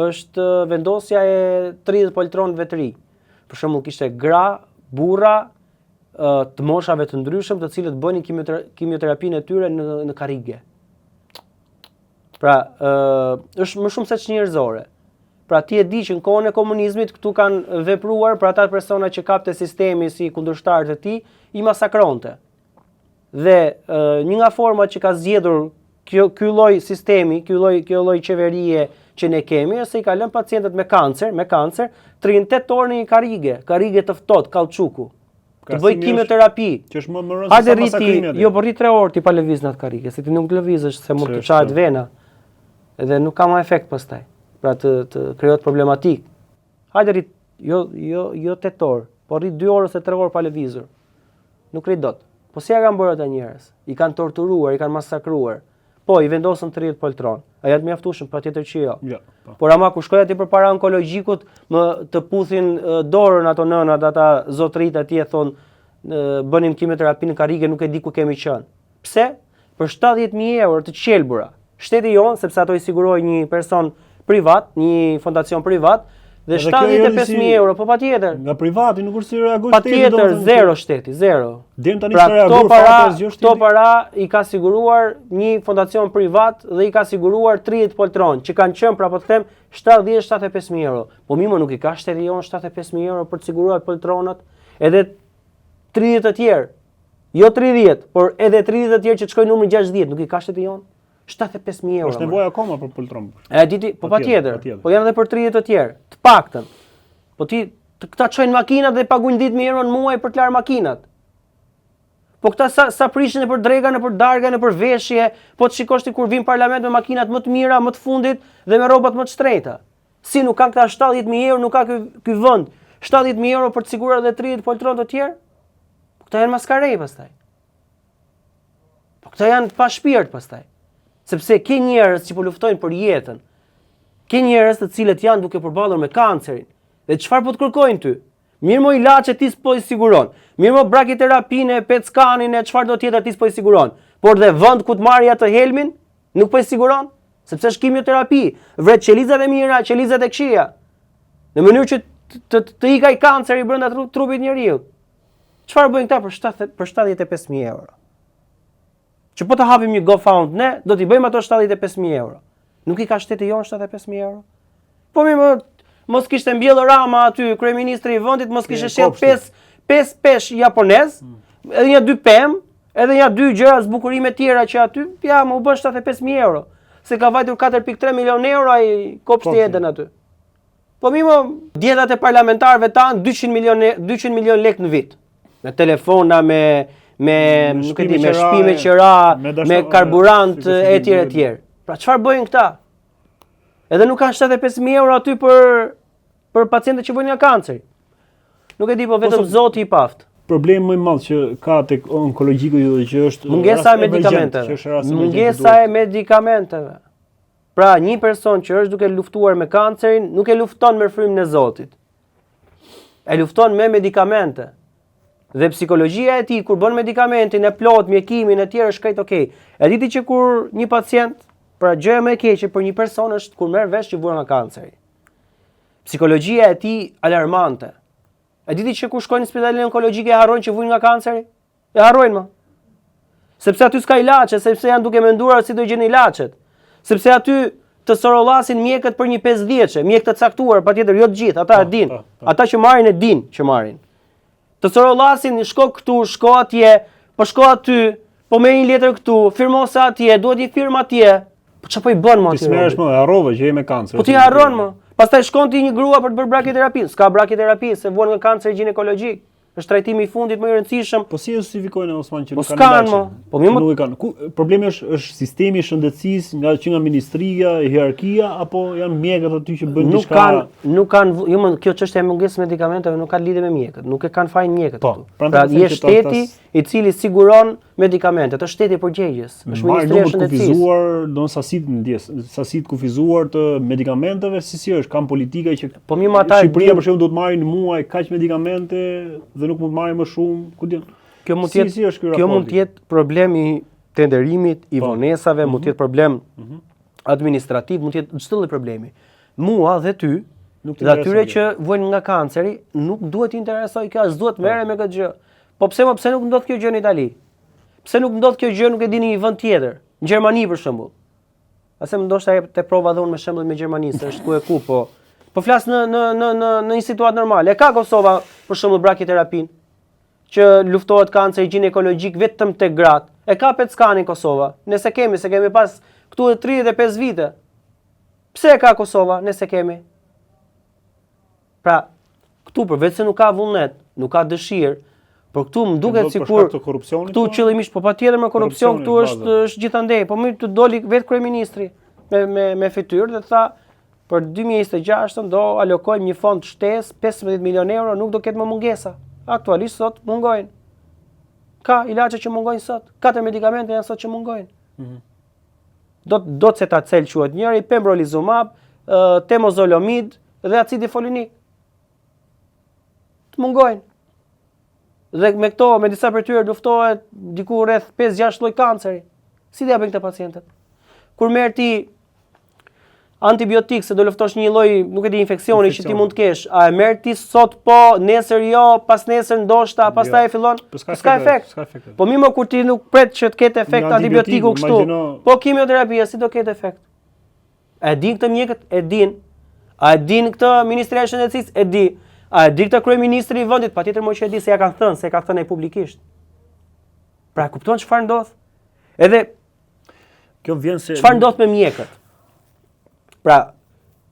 është vendosja e 30 poltronëve të ri. Për shembull, kishte gra, burra të moshave të ndryshëm, të cilët bënin kimioterapinë e tyre në karrige. Pra, është më shumë se ç'njerëzore. Pra ti e di që në kohën e komunizmit këtu kanë vepruar për ata persona që kapte sistemi si kundërshtarët e tij, i masakronte. Dhe një nga format që ka zgjedhur ky lloj sistemi, kjo lloj qeverie që ne kemi, është se i ka lënë pacientët me kancer, të rinë 8 orë në një karrige të ftohtë, kallçuku. Të bëj kimioterapi. Që është më rëndësishme se masakrimi. Jo, po rri 3 orë ti pa lëviz në atë karrige, se ti nuk lëvizësh se mund të çahet vena. Dhe nuk ka më efekt pastaj. Pra të krijohet problematik. Hajde rri jo 8 orë, po rri 2 orë ose 3 orë pa lëvizur. Nuk rri dot. Po si ja kanë bërë ata njerëz? I kanë torturuar, i kanë masakruar. Po, i vendosën 30 poltron. A janë të mjaftueshëm? Patjetër që jo. Ja, por ama ku shkoj aty përpara onkologjikut, më të puthin dorën ato nënat, ata zotrit atje thon bënim kimioterapi në karrige, nuk e di ku kemi qenë. Pse? për 70.000 euro të qelbura. Shteti jonë, sepse ato i siguroi një person privat, një fondacion privat, dhe 75.000 euro, po patjetër. Nga privati nuk është si reagoj shteti. Patjetër, zero shteti, zero. Deri tani Pra s'ka reaguar fare asgjë shteti. këto para i ka siguruar një fondacion privat dhe i ka siguruar 30 poltron, që kanë qenë, pra po të them, 70-75.000 euro. Po mimo nuk i ka shteti jonë 75.000 euro për të siguruar poltronat, edhe 30 të tjerë. Jo 30, por edhe 30 të tjerë që të shkojnë numri 60, nuk i ka shteti jonë 75.000 euro. Është nevojë akoma për poltron. E diti, po patjetër. Po janë edhe për 30 të tjerë, të paktën. Po ti këta çojnë makinat dhe pagujnë 10.000 euro në muaj për të larë makinat. Po këta sa prishin e për drega, në për darga, në për veshje, po të shikosh ti kur vin parlament me makinat më të mira, më të fundit dhe me rrobat më të shtrenjta. Si nuk kanë këta 70.000 euro, nuk ka ky vend 70.000 euro për të siguruar edhe 30 poltron të tjerë? Po këta janë maskarej pastaj. Po këta janë pa shpirt pastaj. Sepse ke njerëz që po luftojnë për jetën. Ke njerëz të cilët janë duke përballur me kancerin. Dhe çfarë po të kërkojnë ty? Mirë mo ilaçe ti s'po i siguron. Mirë mo brakiterapinë, PET-skanin e çfarë do tjetër ti s'po i siguron. Por dhe vend ku të marrë atë helmin, nuk po i siguron, sepse është kimjoterapi, vret qelizat e mira, qelizat e këqija. Në mënyrë që të ikaj kanceri brenda trupit njeriu. Çfarë bëjnë këta për 75.000 euro? Që po të hapim një GoFund ne, do t'i bëjmë ato 75.000 euro. Nuk i ka shteti jonë 75.000 euro? Po mos kishte mbjellë Rama aty, kryeministri i vendit, mos kishte shep 5 pesh japonez, edhe një 2 pemë, edhe një 2 gjëra zbukurime tjera që aty, ja, më u bën 75.000 euro. Se ka vajtur 4.3 milion euro ai kopshti Eden aty. Po dietat e parlamentarëve tanë 200 milion lek në vit. Me telefona, me shpime qira, me karburant etj etj. Pra çfarë bëjnë këta? Edhe nuk kanë 75.000 euro aty për pacientët që vojnë nga kanceri. Nuk e di, po vetëm Zoti i paft. Problemi më i madh që ka tek onkologjiku që është mungesa e medikamenteve. Mungesa e medikamenteve. Pra, një person që është duke luftuar me kancerin, nuk e lufton me frymën e Zotit. E lufton me medikamente. Dhe psikologjia e tij kur bën medikamentin e plot, mjekimin e tjerë është krejt okay. E diti që kur një pacient, pra gjëja më e keqe për një person është kur merr vesh që vura nga kanceri. Psikologjia e tij alarmante. E diti që kur shkojnë në spitalin onkologjik e harrojnë që vujnë nga kanceri? E harrojnë më. Sepse aty s'ka ilaçe, sepse janë duke menduar si do gjeni ilaçet. Sepse aty të sorollasin mjekët për një 5 vjeçe, mjek të caktuar, patjetër jo të gjithë, ata e din. Ata që marrin e din që marrin. Të sorollasin, shko këtu, shko atje, po shko aty, po merr një letër këtu, firmo sa atje, duhet një firmë atje. Po çfarë po i bën më aty? Ti smeresh më, harrove që je me kancer. Po ti harron më. Pastaj shkon ti një grua për të bërë brakiterapi. S'ka brakiterapi se vuan nga kanceri ginekologjik. Është trajtimi i fundit më i rëndësishëm. Po si e justifikojnë Osman që nuk kanë ilaçe? Po mirë, nuk e kanë. Problemi është sistemi i shëndetësisë, nga ministria, hierarkia, apo janë mjekët aty që bëjnë diçka? Nuk kanë, jo më kjo çështja e mungesës medikamenteve nuk ka lidhje me mjekët, nuk e kanë fajin mjekët këtu. Pra je shteti i cili siguron medikamentet, është shteti i përgjegjës, është Ministria e Shëndetësisë. Kufizuar, don sasitë kufizuar të medikamenteve, si është, kanë politika që po mirë ata Shqipëria për shembull do të marrin në muaj kaq medikamente dhe nuk mund të marrin më shumë, ku diun. Kjo mund të jetë problem i tenderimit, i vonesave, mund të jetë problem administrativ, mund të jetë çdo lloj problemi. Mua dhe ty, dhe atyre që vojnë nga kanceri, nuk duhet të interesoj kjo, as duhet merrem me këtë gjë. Po pse nuk ndodh kjo gjë në Itali? Pse nuk ndodh kjo gjë, nuk e dini një vend tjetër, në Gjermani për shembull. Ase më ndoshta te prova dhon me shembull me Gjermaninë, se është ku e ku, po flas në një situatë normale. E ka Kosova për shembull brakiterapinë, që luftohet kanceri ginekologjik vetëm tek gratë. E ka PET-skanin Kosova. Se kemi pas këtu 35 vite. Pse e ka Kosova? Nëse kemi. Pra, këtu përveç se nuk ka vullnet, nuk ka dëshirë, por këtu më duket sikur këtu qëllimisht, po patjetër me korrupsion këtu është gjithandej, po më të doli vetë kryeministri me fytyrë dhe tha për 2026 do alokojmë një fond shtesë 15 milion euro, nuk do ketë më mungesa. Aktualisht sot mungojnë. Ka ilaçe që mungojnë sot, 4 medikamente janë sot që mungojnë. Do Cetacel quhet njëri, pembrolizumab, temozolomid dhe acidi folinik. Të mungojnë. Dhe me këto, me disa për tyre luftohet diku rreth 5-6 lloj kanceri. Si t'ja bëjnë këta pacientët? Kur merr ti antibiotik se do luftosh një lloj, nuk e di, infeksioni që ti mund të kesh, a e merr ti sot po, nesër jo, pas nesër ndoshta, pastaj fillon, s'ka efekt. Po mirë, kur ti nuk pret që të ketë efekt antibiotiku kështu. Po kimioterapia si do ketë efekt? A e din këtë mjekët? E din. A e din këtë Ministria e Shëndetësisë? E di. A e di këtë kryeministri i vendit? Patjetër më që e di se ja kanë thënë, se e ka thënë ai publikisht. Pra kupton çfarë ndodh? Edhe kjo vjen se çfarë ndodh me mjekët? Pra,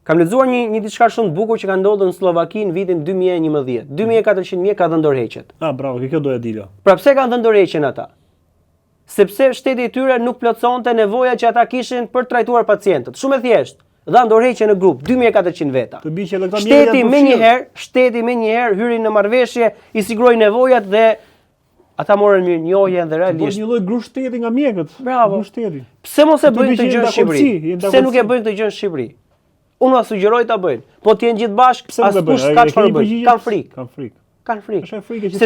kam lexuar një diçka shumë të bukur që ka ndodhur në Slovaki në vitin 2011. 2400 mjek ka dhënë dorëheqjet. Bravo, kjo doja dilja. Pra pse kanë dhënë dorëheqjen ata? Sepse shteti i tyre nuk plotësonte nevojat që ata kishin për të trajtuar pacientët. Shumë e thjeshtë. Dhanë dorëheqje në grup 2400 veta. Shteti më njëherë hyri në marrëveshje, i siguroi nevojat dhe ata morën mirënjohjen dhe realisht. Një lloj grup shteti nga mjekët. Bravo. Grup shteti. Pse mos e bëjnë këtë gjë në Shqipëri? Pse nuk e bëjnë këtë gjë në Shqipëri? Unë ua sugjeroj ta bëjnë. Po të jenë gjithë bashkë, askush s'ka çfarë bëjnë. Kanë frikë.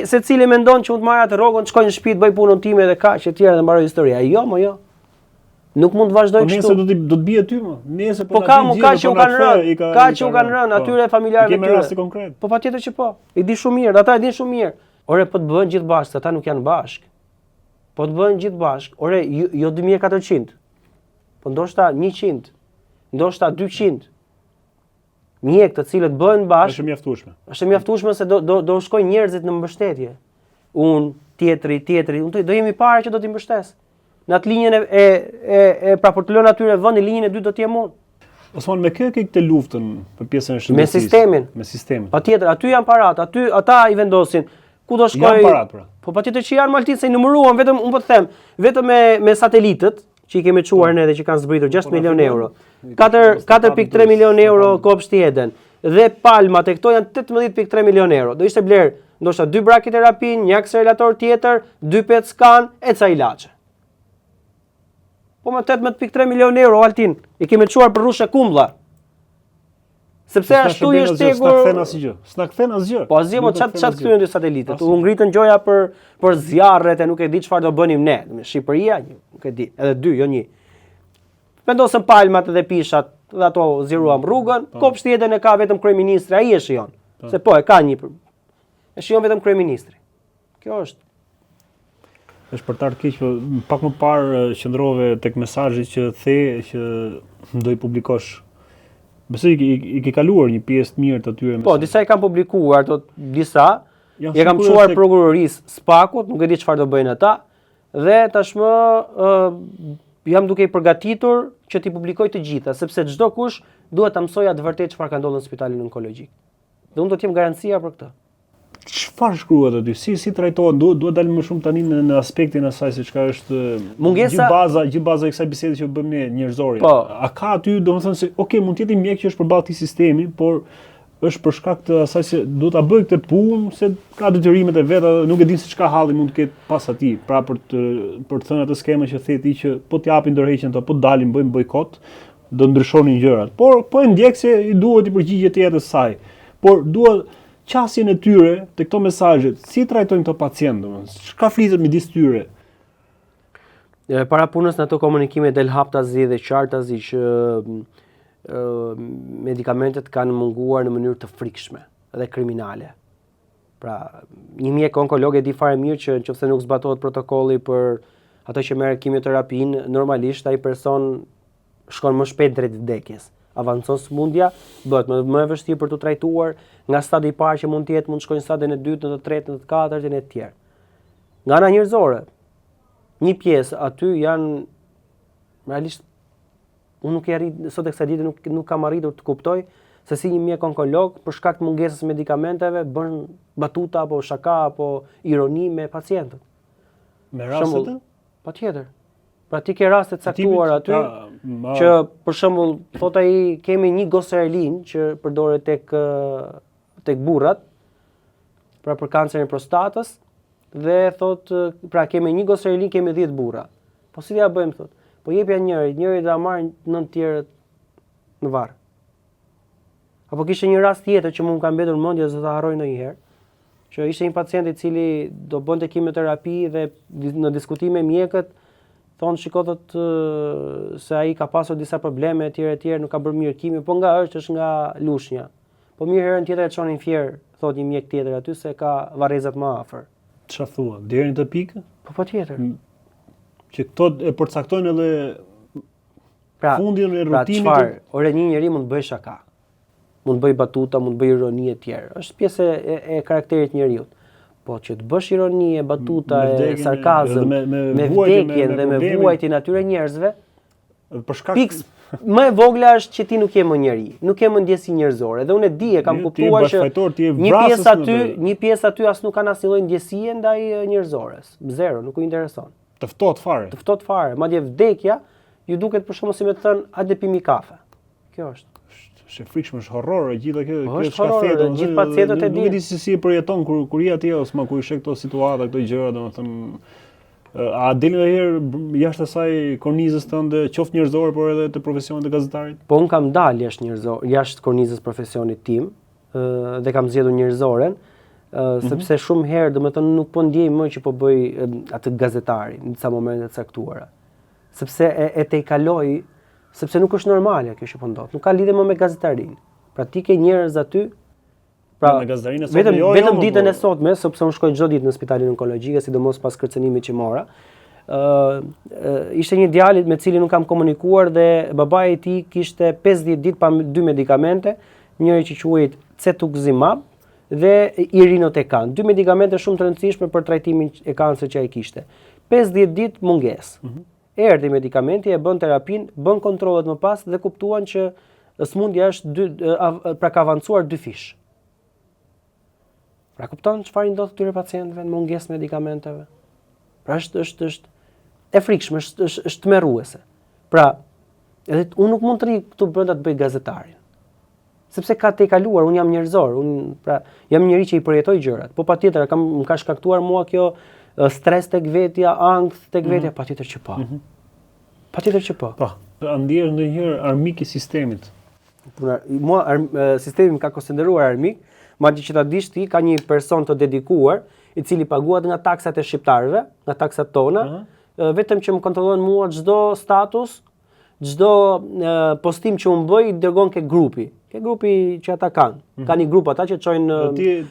Secili mendon që mund të marrë atë rrogën, të shkojë në shtëpi, të bëj punën time dhe kaq e tjerë dhe mbaroj historia. Jo, mo jo. Nuk mund të vazhdoj kështu. Po nesër do të bie ty më. Nesër po ka që u kanë rënë. Ka që u kanë rënë atyre familjarëve tyre. Kemë raste konkret. Po patjetër që po. I di shumë mirë, ata e din shumë mirë. Ore, po të bëhen gjithë bashkë, ata nuk janë bashkë. Po të bëhen gjithë bashkë. Ore, jo 2400. Po ndoshta 100. Ndoshta 200. Mjek të cilët bëhen bashkë. Është mjaftueshme. Është mjaftueshme se do shkojnë njerëzit në mbështetje. Unë, tjetri, unë do jemi para që do t'i mbështes. Në atë linjën pra për të lënë atyre vendi, linjën e dytë do të jem unë. Osman, me kë ke këtë luftën për pjesën e shëndetësisë? Me sistemin. Patjetër, aty janë parat, ata i vendosin ku do shkoj. Janë parat, pra. Po patjetër që janë maltit se i numëruan vetëm, unë po të them, vetëm me satelitët që i kemi çuar ne dhe që kanë zbritur 6 milion euro. 4.3 milion euro kopshti Eden. Dhe palmat e këto janë 18.3 milion euro. Do ishte bler ndoshta 2 brakiterapi, një akselerator tjetër, 2 PET scan e ca ilaçe. Po me 18.3 milion euro, Altin, i kemi çuar për rrushe kumlla. Sepse ashtu i është tegur. S'na kthen asgjë. Po asgjë, mo çat kthyen dy satelitët. U ngritën gjoja për zjarret e nuk e di çfarë do bënim ne. Në Shqipëria, nuk e di, edhe 2, jo 1. Vendosën palmat dhe pishat, dhe ato ziruam rrugën. Kopshti Eden e ka vetëm kryeministri, ai e shijon. Se po e ka një. E shijon vetëm kryeministri. Kjo është. Është për të keq, pak më parë qëndrove tek mesazhi që the që do i publikosh. Besoj i ke kaluar një pjesë të mirë të atyre. Po, disa i kam publikuar, disa. Ja kam çuar prokurorisë Spakut, nuk e di çfarë do bëjnë ata, dhe tashmë jam duke i përgatitur që t'i publikoj të gjitha, sepse çdo kush duhet ta mësojë atë vërtet çfarë ka ndodhur në spitalin onkologjik. Dhe unë do të jem garancia për këtë. Çfarë shkruhet aty? Si trajtohet? Duhet dalim më shumë tani në aspektin e asaj se çka është mungesa, gjithë baza e kësaj bisede që bëjmë ne njerëzore. Po. A ka aty, domethënë se mund të jetë mjek që është përballë këtij sistemi, por është për shkak të asaj se duhet ta bëj këtë punë, se ka detyrimet e veta, nuk e din se çka halli mund të ketë pas atij. Pra për të thënë atë skemën që the ti që po t'japin dorëheqjen ato, po dalin bëjmë bojkot, do ndryshonin gjërat. Por po e ndjek se i duhet i përgjigjet tjetër saj. Por duhet qasjen e tyre te këto mesazhet, si trajtojnë këto pacientë, domethënë, çka flitet midis tyre? Para punës në ato komunikime del haptazi dhe qartazi që medikamentet kanë munguar në mënyrë të frikshme dhe kriminale. Pra, një mjek onkolog e di fare mirë që nëse nuk zbatohet protokolli për ato që merr kimioterapinë, normalisht ai person shkon më shpejt drejt vdekjes. Avancon sëmundja, bëhet më e vështirë për të trajtuar, nga stadi i parë që mund të jetë, mund të shkojnë në stadin e dytë, në të tretë, në të katërt e të tjerë. Nga ana njerëzore, një pjesë aty janë realisht unë nuk e arrit sot e kësaj dite nuk kam arritur të kuptoj se si një mjek onkolog për shkak të mungesës medicamenteve bën batuta apo shaka apo ironi me pacientët. Me rastet? Patjetër. Pra ti ke raste të caktuar aty që për shembull thot ai kemi një goserelin që përdoret tek burrat pra për kancerin e prostatës dhe thot pra kemi një goserelin, kemi 10 burra. Po si ja bëjmë thot? Po jepja njëri do ta marrin 9 tjerët në varr. Apo kishte një rast tjetër që më ka mbetur në mendje se ta harroj ndonjëherë, që ishte një pacient i cili do bënte kimioterapi dhe në diskutime mjekët thonë shiko se ai ka pasur disa probleme etj, nuk ka bërë mirë kimi, po nga është nga lushnja. Po mirë herën tjetër e çonin fjer, thot një mjek tjetër aty se ka varrezat më afër. Çfarë thua? Deri në të pikë? Po patjetër. Që këto e përcaktojnë edhe fundin e rutinit. Pra çfarë? Ore një njeri mund të bëjë shaka. Mund të bëj batuta, mund të bëj ironi e tjerë. Është pjesë e karakterit njeriu. Po që të bësh ironi, batuta, sarkazëm, me vdekjen dhe me vuajtjen atyre njerëzve, për shkak piks më e vogla është që ti nuk je më njeri, nuk ke më ndjesi njerëzore. Dhe unë e di, e kam kuptuar që një pjesë aty as nuk kanë asnjë lloj ndjesie ndaj njerëzores. Zero, nuk u intereson. Të ftohet fare. Të ftohet fare. Madje vdekja ju duket për shkakun si më të thënë, hajde pimi kafe. Kjo është. Është e frikshme, është horror e gjitha kjo. Është horror, gjithë pacientët e dinë. Nuk e di si e përjeton kur je atje ose kur i sheh këto situata, këto gjëra, domethënë a dilin ndonjëherë jashtë asaj kornizës tënde, qoftë njerëzore, por edhe të profesionit të gazetarit? Po un kam dalë jashtë kornizës profesionit tim, dhe kam zgjedhur njerëzoren, sepse shumë herë domethënë nuk po ndjej më që po bëj atë gazetari në disa momente të caktuara. Sepse e tejkaloj, sepse nuk është normale kjo që po ndodh. Nuk ka lidhje më me gazetarinë. Pra ti ke njerëz aty. Pra vetëm ditën e sotme, sepse unë shkoj çdo ditë në spitalin onkologjik, sidomos pas kërcënimit që mora. Ishte një djalë me cilin nuk kam komunikuar dhe babai i tij kishte 50 ditë pa 2 medikamente, njëri që quhet cetuximab dhe irinotecan. 2 medikamente shumë të rëndësishme për trajtimin e kancerit që ai kishte. 50 ditë mungesë. Erdhi medikamenti, e bën terapinë, bën kontrollet më pas dhe kuptuan që smundja është pra ka avancuar 2 fish. Pra kupton çfarë i ndodh këtyre pacientëve në mungesë medikamenteve? Pra është e frikshme, është tmerruese. Pra, edhe unë nuk mund të rri këtu brenda të bëj gazetarin. Sepse ka tejkaluar, unë jam njerëzor, pra jam njëri që i përjetoj gjërat. Po patjetër më ka shkaktuar mua kjo stres tek vetja, ankth tek vetja, patjetër që po. Patjetër që po. Po, ndjesh ndonjëherë armik i sistemit. Mua sistemi më ka konsideruar armik. Madje që ta dish ti, ka një person të dedikuar, i cili paguat nga taksat e shqiptarëve, nga taksat tona, vetëm që më kontrollon mua çdo status, çdo postim që unë bëj, dërgon ke grupi. Ke grupi që ata kanë. Ka një grup ata që çojnë.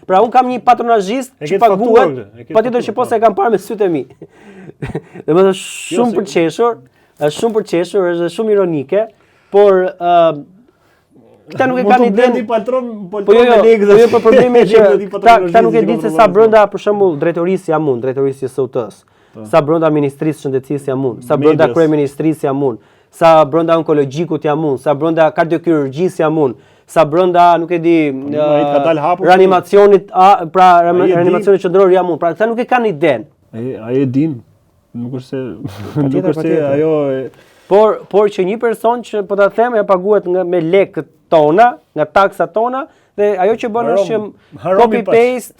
Pra un kam një patronazhist që paguat, patjetër që po se e kam parë me sytë e mi. Domethënë shumë për qeshur, është shumë ironike, por këta nuk e kanë idenë. Po jo, po problemi është që këta nuk e dinë se sa brenda për shembull drejtorisë jam unë, drejtorisë së SUT-s. Sa brenda ministrisë së shëndetësisë jam unë, sa brenda kryeministrisë jam unë, sa brenda onkologjikut jam unë, sa brenda kardiokirurgjisë jam unë, sa brenda nuk e di reanimacionit, pra reanimacionit qendror jam unë. Pra këta nuk e kanë idenë. Ai e din. Nuk është se ajo Por që një person që po ta them ja paguhet me lekët tona, nga taksat tona, dhe ajo që bën është që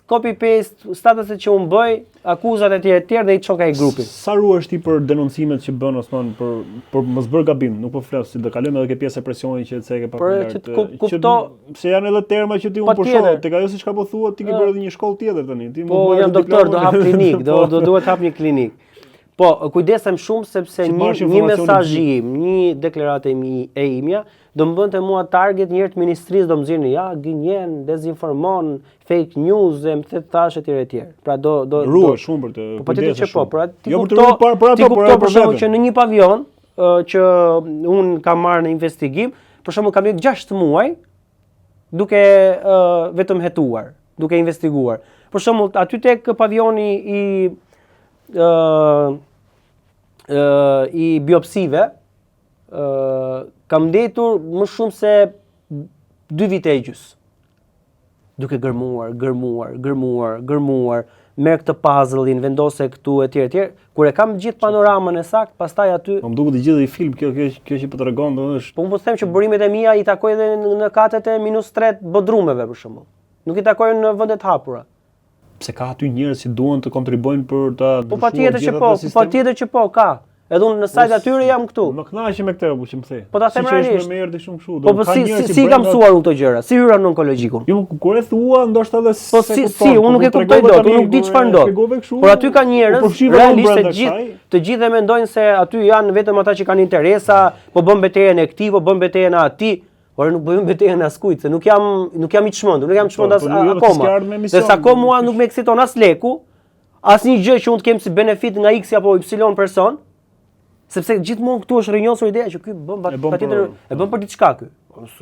copy paste statuset që unë bëj, akuzat e tjerë dhe i çon ai grupi. Sa ruhesh ti për denoncimet që bën Osman për mos bërë gabim, nuk po flas si do kalojmë edhe ke pjesë e presionit që e ke pa lart. Se janë edhe terma që ti unë po shoh, tek ajo siç ka po thuat, ti ke bërë edhe një shkollë tjetër tani. Ti po jam doktor, do hap klinik, duhet hap një klinik. Po, kujdesem shumë sepse një mesazh im, një deklaratë e imja, do më bënte mua target njerëz të ministrisë, do më zirni, ja, gënjen, dezinformon, fake news, e më thash etj. Pra ruaj shumë për të. Po patjetër që po, pra ti kupto për shembull që në një pavion që un kam marrë në investigim, për shembull kam qenë 6 muaj duke vetëm hetuar, duke investiguar. Për shembull aty tek pavioni i biopsive, kam ndetur më shumë se 2 vite e gjys. Duke gërmuar, merr këtë puzzle-in, vendose këtu etj. Kur e kam gjithë panoramën e saktë, pastaj aty. Më duket i gjithë i film kjo që po tregon domethënë. Po unë po them që burimet e mia i takoj edhe në katet e -3 bodrumeve për shembull. Nuk i takojnë në vende të hapura. Pse ka aty njerëz që duan të kontribuojnë për ta Po patjetër që po, ka. Edhe unë në sajt atyre jam këtu. Më kënaqem me këtë, që më the. Po ta them realisht. Si që është më mirë shumë kështu. Po si kam mësuar unë këto gjëra? Si hyra në onkologjikun? Jo, kur e thua, ndoshta edhe po si, unë nuk e kuptoj dot, unë nuk di çfarë ndodh. Por aty ka njerëz realisht të gjithë mendojnë se aty janë vetëm ata që kanë interesa, po bën betejën e këtij, po bën betejën e atij. Por nuk bëjmë betejën as kujt, se nuk jam i çmendur, nuk jam çmendur as akoma. Se sa kohë mua nuk më eksiton as leku, asnjë gjë që unë të kem si benefit nga X apo Y person, sepse gjithmonë këtu është rrënjosur ideja që ky bën patjetër e bën për diçka ky.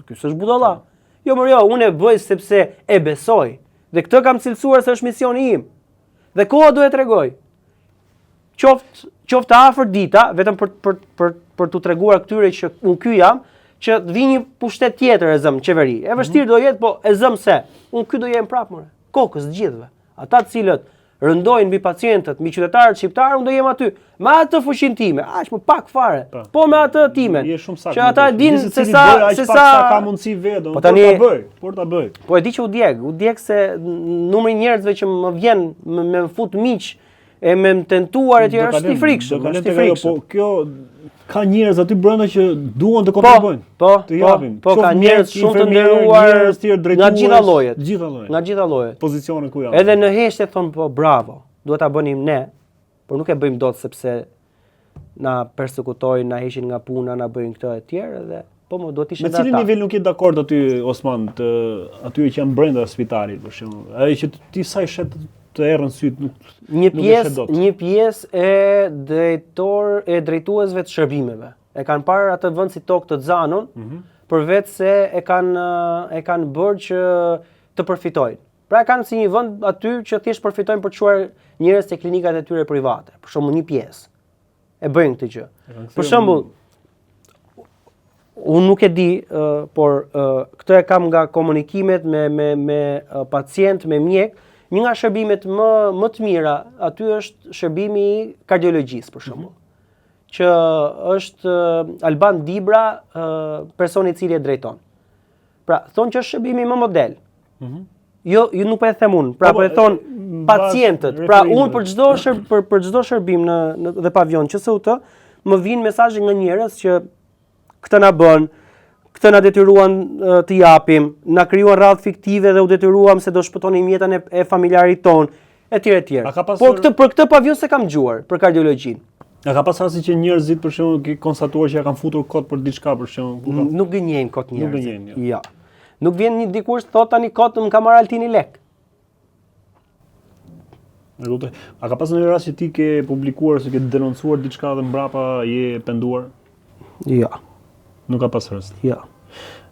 Ky s'është budalla. Jo, unë e bëj sepse e besoj. Dhe këtë kam cilësuar se është misioni im. Dhe koha duhet t'rregoj. Qoftë afër dita, vetëm për t'u treguar këtyre që unë ky jam, që të vi një pushtet tjetër e zëm qeveri. E vështirë do jetë, po e zëm se unë ky do jem prapë more. Kokës të gjithëve. Ata të cilët rëndojnë mbi pacientët, mbi qytetarët shqiptarë, unë do jem aty. Me atë fuqinë time, aq më pak fare. Po me atë timen. Që ata dinë se sa ka mundësi vetë, po tani por ta bëj. Po e di që u djeg se numri i njerëzve që më vjen me fut miq e me më tentuar etj është i frikshëm, Po kjo ka njerëz aty brenda që duan të kontribuojnë. Të japin. Po ka njerëz shumë të nderuar nga gjitha llojet. Nga gjitha llojet. Pozicionet ku janë. Edhe në heshtje thon po bravo. Duhet ta bënim ne, por nuk e bëjmë dot sepse na persekutojnë, na heqin nga puna, na bëjnë këtë e tjerë dhe po më duhet të ishte ata. Me cilin nivel nuk je dakord aty Osman, aty që janë brenda spitalit për shembull. Ai që ti sa i shet të errën syt nuk një pjesë e drejtuesve të shërbimeve. E kanë parë atë vend si tokë të Xanon, për vetë se e kanë bërë që të përfitojnë. Pra e kanë si një vend aty që thjesht përfitojnë për të çuar njerëz te klinikat e tyre private. Për shembull një pjesë e bëjnë këtë gjë. Për shembull unë nuk e di, por këtë e kam nga komunikimet me pacient, me mjek. Një nga shërbimet më të mira aty është shërbimi i kardiologjisë për shembull. Që është Alban Dibra, personi i cili e drejton. Pra, thonë që është shërbimi më model. Jo, nuk po e them unë, pra po e thon pacientët. Pra, unë për çdo shërbim në pavion QSUT, më vijnë mesazhe nga njerëz që këtë na bën, këtë na detyruan të japim, na krijuan radhë fiktive dhe u detyruam se do shpëtonim jetën e familjarit ton, etj. Por për këtë pavion se kam dëgjuar për kardiologjinë. A ka pas rasti që njerëzit për shembull konstatuar që ja kanë futur kot për diçka për shembull? Nuk gënjejnë kot njerëzit. Jo. Nuk vjen një dikush thot tani kot më ka marrë Altini lek. A ka pas ndonjë rast që ti ke publikuar se ke denoncuar diçka dhe mbrapa je penduar? Jo. Nuk ka pas rast. Jo.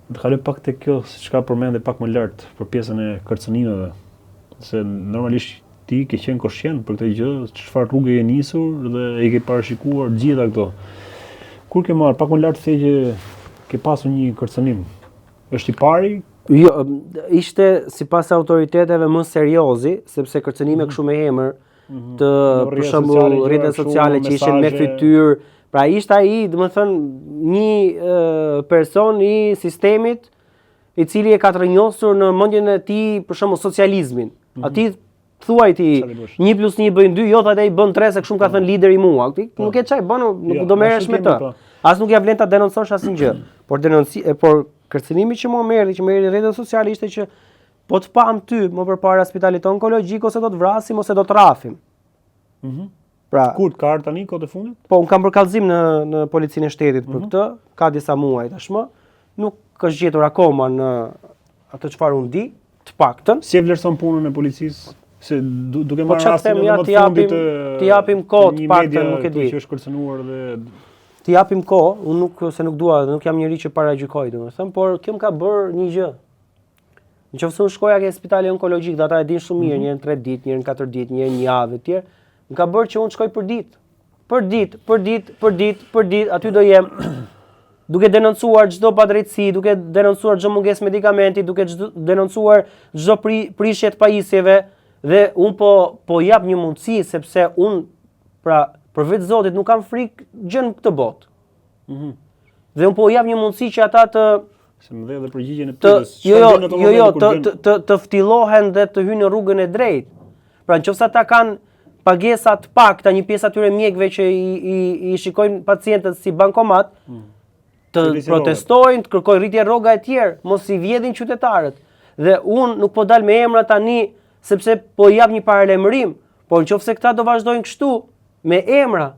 Të kaloj pak te kjo, çka përmendë pak më lart për pjesën e kërcënimeve. Se normalisht ti ke qenë koshient për këtë gjë, çfarë rrugë je nisur dhe e ke parashikuar gjitha këto. Kur ke marrë pak më lart se që ke pasur një kërcënim? Është i pari? Jo, ishte sipas autoriteteve më seriozi, sepse kërcënime kështu me emër të për shembull rrjetet sociale që ishin me fytyrë. Pra ishte ai, domethënë, një person i sistemit i cili e ka rrënjosur në mendjen e tij për shembull socializmin. Aty thuaj ti 1+1 bëjnë 2, jo thatë ai bën 3 se kështu ka thënë lideri mua. Nuk e çaj bën, nuk do merresh me të. As nuk ja vlen ta denoncosh asnjë gjë. Por kërcënimi që mua më erdhi, që më erdhi rrjetet sociale ishte që po të pam ty më përpara spitalit onkologjik ose do të vrasim ose do të rrafim. Pra, kur ka ardhur tani kohë të fundit? Po, un kam bërë kallëzim në policinë e shtetit për këtë, ka disa muaj tashmë. Nuk është gjetur akoma në atë çfarë un di, të paktën. Si e vlerëson punën e policisë? Se duke marrë rastin edhe më të fundit të japim kohë të paktën, nuk e di. Që është kërcënuar dhe të japim kohë, un nuk jam njerëz që paragjykoj, domethënë, por kjo më ka bërë një gjë. Nëse unë shkoja ke spitali onkologjik, dhe ata e dinë shumë mirë, njërin 3 ditë, njërin 4 ditë, njërin një javë etj. Më ka bërë që unë shkoj për ditë, aty do jem, duke denoncuar çdo padrejtësi, duke denoncuar çdo mungesë medikamenti, duke denoncuar çdo prishje të pajisjeve dhe unë po jap një mundësi sepse unë pra për vetë Zotit nuk kam frikë gjën këtë botë. Dhe unë po jap një mundësi që ata të se më dhe edhe përgjigjen e pyetjes. Të ftillohen dhe të hyjnë në rrugën e drejtë. Pra nëse ata kanë pagesa të pakta, një pjesë atyre mjekëve që i shikojnë pacientët si bankomat, të protestojnë, të kërkojnë rritje rroga e tjerë, mos i vjedhin qytetarët. Dhe unë nuk po dal me emra tani sepse po jap një paralajmërim, por nëse këta do vazhdojnë kështu me emra,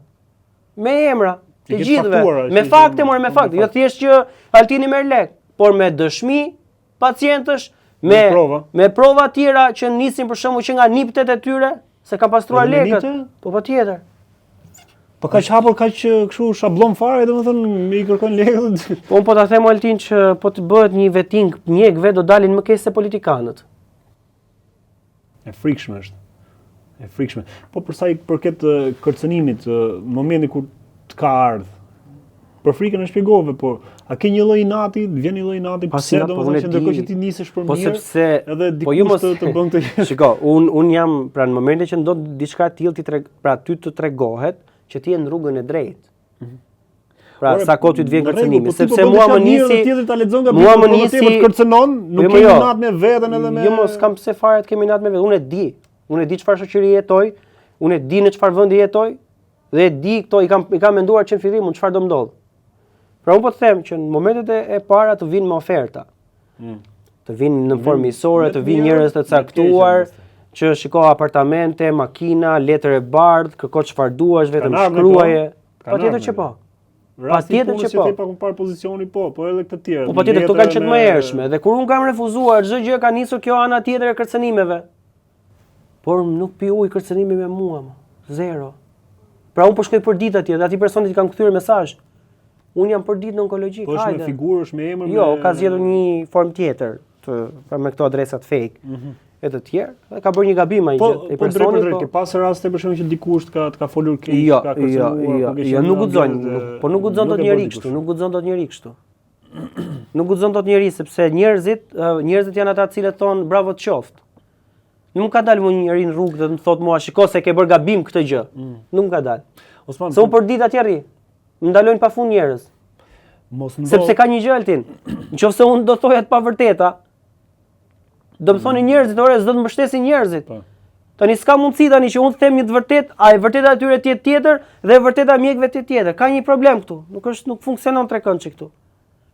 të gjithëve, me fakte, me fakte, jo thjesht që Altini merr lek, por me dëshmi pacientësh, me prova tjera që nisin për shembull që nga niptet e tyre se ka pastruar lekët. Po patjetër. Po kaq hapur, kaq kështu shablon fare, domethënë i kërkojnë lekët. Po unë po ta them Altin që po të bëhet një vetting mjekëve do dalin më keq se politikanët. E frikshme është. E frikshme. Po për sa i përket kërcënimit, momenti kur të ka ardhur. Për frikën e shpjegove, po a ke një lloj inati, vjen një lloj inati pse domethënë që ndërkohë që ti nisesh për mirë, sepse edhe dikush të bën këtë. Shiko, un jam pra në momentin që ndodh diçka e tillë pra ty të tregohet që ti je në rrugën e drejtë. Pra sa kohë ty të vjen kërcënimi, sepse mua më nisi tjetër ta lexon nga mua më nisi të kërcënon, nuk ke inat me veten edhe me. Jo mos kam pse fare të kemi inat me veten, unë e di çfarë shoqëri jetoj, unë e di në çfarë vendi jetoj dhe e di këto i kam menduar që në fillim çfarë do ndodh. Pra unë po të them që në momentet e para të vinë me oferta. Të vinë në formë misore, të vinë njerëz të caktuar që shiko apartamente, makina, letër e bardhë, kërko çfarë duash, vetëm shkruaje. Patjetër që po. Patjetër që po. Pa kompar pozicioni po edhe këtë tjerë. Po patjetër këto kanë qenë më hershme dhe kur unë kam refuzuar, çdo gjë ka nisur kjo ana tjetër e kërcënimeve. Por nuk pi ujë kërcënimi me mua, zero. Pra unë po shkoj për ditë atje dhe atij personit i kam kthyer mesazh. Unë jam për ditë në onkologjik, hajde. Po është me figurë, është me emër? Jo, ka zgjedhur një formë tjetër, pra me këto adresat fake. E të tjerë, dhe ka bërë një gabim ai gjë. Po drejt, për pas raste për shembull që dikush të ka folur keq, ka kërcënuar, jo, nuk guxojnë, po nuk guxon dot njëri kështu, nuk guxon dot njëri kështu. Nuk guxon dot njëri sepse njerëzit janë ata të cilët thon bravo të qoftë. Nuk ka dalë njëri në rrugë dhe më thot mua, shiko se ke bërë gabim këtë gjë. Nuk ka dalë. Se unë për ditë atje rri. Më ndalojnë pafund njerëz. Sepse ka një gjë Altin. Nëse unë do thoja të pavërteta, do më thoni njerëzit, ore, s'do të mbështesin njerëzit. Tani s'ka mundësi tani që unë të them një të vërtet, a e vërteta atyre tjetër dhe e vërteta mjekëve tjetër. Ka një problem këtu. Nuk funksionon trekëndçi këtu.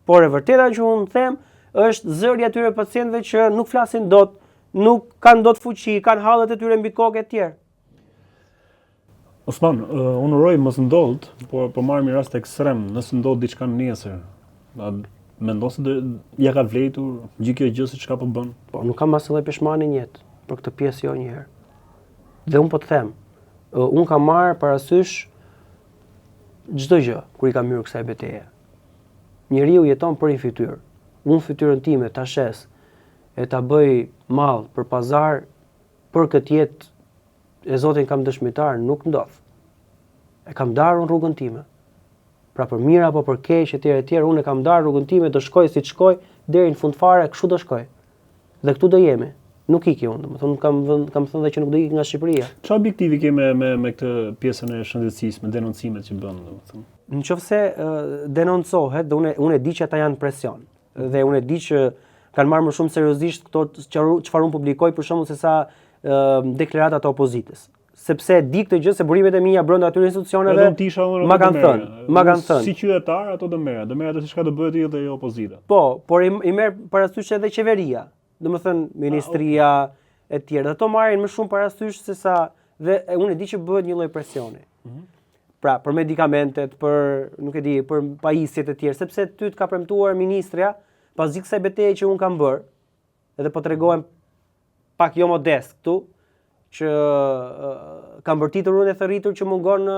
Por e vërteta që unë them është zëri atyre pacientëve që nuk flasin dot, nuk kanë dot fuqi, kanë hallet e tyre mbi kokë e tjerë. Osman, unë uroj mos ndodh, po marrim një rast ekstrem, nëse ndodh diçka nesër. Mendon se ja ka vlerëtur gjithë kjo gjë se çka po bën? Po nuk kam asnjë lloj peshmani në jetë për këtë pjesë jo një herë. Dhe unë po të them, unë kam marrë parasysh çdo gjë kur i kam hyrë kësaj betejë. Njeriu jeton për një fytyrë. Unë fytyrën time ta shes e ta bëj mall për pazar për këtë jetë e Zotin kam dëshmitar, nuk ndodh. E kam darur rrugën time. Pra për mirë apo për keq etj, unë e kam darur rrugën time, do shkoj siç shkoj deri në fund fare, kështu do shkoj. Dhe këtu do jemi. Nuk iki unë, domethënë kam thënë dhe që nuk do iki nga Shqipëria. Çfarë objektivi ke me këtë pjesën e shëndetësisë, me denoncimet që bën, domethënë? Nëse denoncohet, dhe unë e di që ata janë presion. Dhe unë e di që kanë marrë më shumë seriozisht këto çfarë unë publikoj për shembull se sa deklarata të opozitës. Sepse di këtë gjë se burimet e mia brenda atyre institucioneve ma kanë thënë. Si qytetar ato do merret se çka do bëhet edhe opozita. Po, por i merr parasysh edhe qeveria, domethënë ministria e tjerë. Ato marrin më shumë parasysh se sa dhe unë e di që bëhet një lloj presioni. Pra, për medikamentet, nuk e di, për pajisjet e tjerë, sepse ty të ka premtuar ministrja pas kësaj betejë që unë kam bërë, edhe po tregohem pak jo modest këtu, që kam bërtitur unë e thërritur që mungon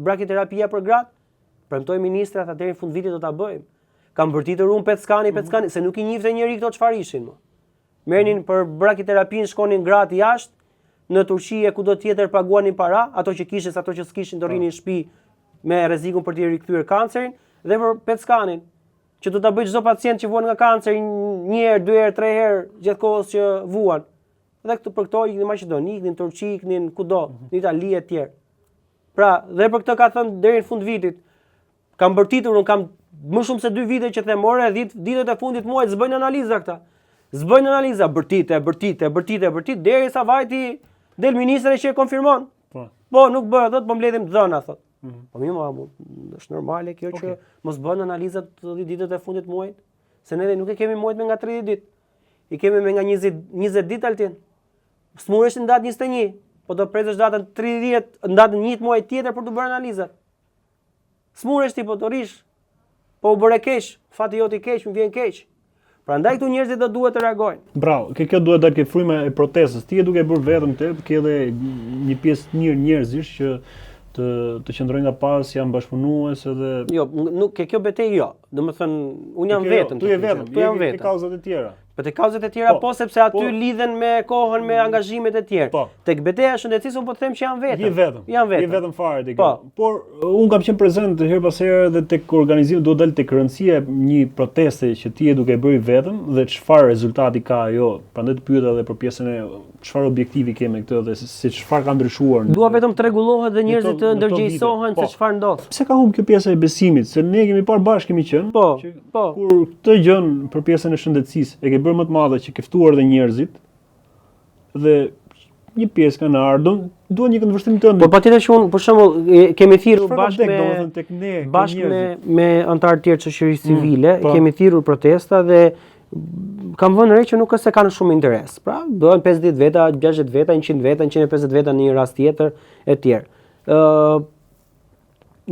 brakiterapia për gratë, premtoi ministra tha deri në fund vitit do ta bëjmë. Kam bërtitur unë peckani, se nuk i njihte njëri këto çfarë ishin më. Merrnin për brakiterapinë, shkonin gratë jashtë, në Turqi e kudo tjetër paguanin para, ato që kishin, ato që s'kishin do rrinin në shtëpi me rrezikun për t'i rikthyer kancerin dhe për peckanin, që do ta bëj çdo pacient që vuan nga kanceri një herë, dy herë, tre herë gjatë kohës që vuan. Dhe për këto iknin në Maqedoni, iknin në Turqi, iknin kudo, në Itali e tjerë. Pra, dhe për këtë ka thënë deri në fund vitit, kam bërtitur, unë kam më shumë se 2 vite që them, ore, ditët e fundit muajit s'bëjnë analiza këta. S'bëjnë analiza, bërtite, derisa vajti Del ministri që e konfirmon. Po, nuk bëhet, thot, po mbledhim dhëna, thot. Po është normale kjo që mos bën analizat të ditët e fundit muajit, se ne nuk e kemi muajt me nga 30 ditë. I kemi me nga 20 ditë altin. Smuresh në datë 21, po do presësh datën 30, në datën 1 muaj tjetër për të bërë analizat. Smuresh ti, po të rish, po u bëre keq, fati jot i keq, më vjen keq. Prandaj këtu njerëzit do duhet të reagojnë. Bravo, kjo duhet dalë ke fryma e protestës. Ti e duke bërë vetëm këtë, ke edhe një pjesë të mirë njerëzish që të qëndrojnë nga pas, janë bashkëpunues edhe... Jo, nuk, kjo betejë jo. Domethënë, unë jam vetëm. Tu je vetëm, je ke kauzat e tjera. Për te kauzat e tjera po sepse aty lidhen me kohën, me angazhimet e tjera. Tek betejë e shëndetësisë unë po të them që janë vetëm. Je vetëm fare te kjo. Por unë kam qenë prezant her pas here dhe tek organizimi do dal tek rëndësia një proteste që ti e duke bëj vetëm dhe çfarë rezultati ka ajo. Prandaj të pyet edhe për pjesën e çfarë objektivi ke me këtë dhe se çfarë ka ndryshuar. Dua vetëm të rregullohet dhe njerëzit të ndërgjegjësohen se çfarë ndodh. Pse ka humb kjo pjesa e besimit? Se ne kemi parë bashkë kemi qenë. Po. Kur këtë gjën për pjesën e shëndetësisë e ke bërë më të madhe që ke ftuar dhe njerëzit dhe një pjesë kanë ardhur, duan një këndvështrim tënd. Po patjetër që unë për shembull kemi thirrur bashkë me anëtarë të tjerë të shoqërisë civile, kemi thirrur protesta dhe kam vënë re që nuk është se kanë shumë interes. Pra, bëhen 50 veta, 60 veta, 100 veta, 150 veta në një rast tjetër e tjerë.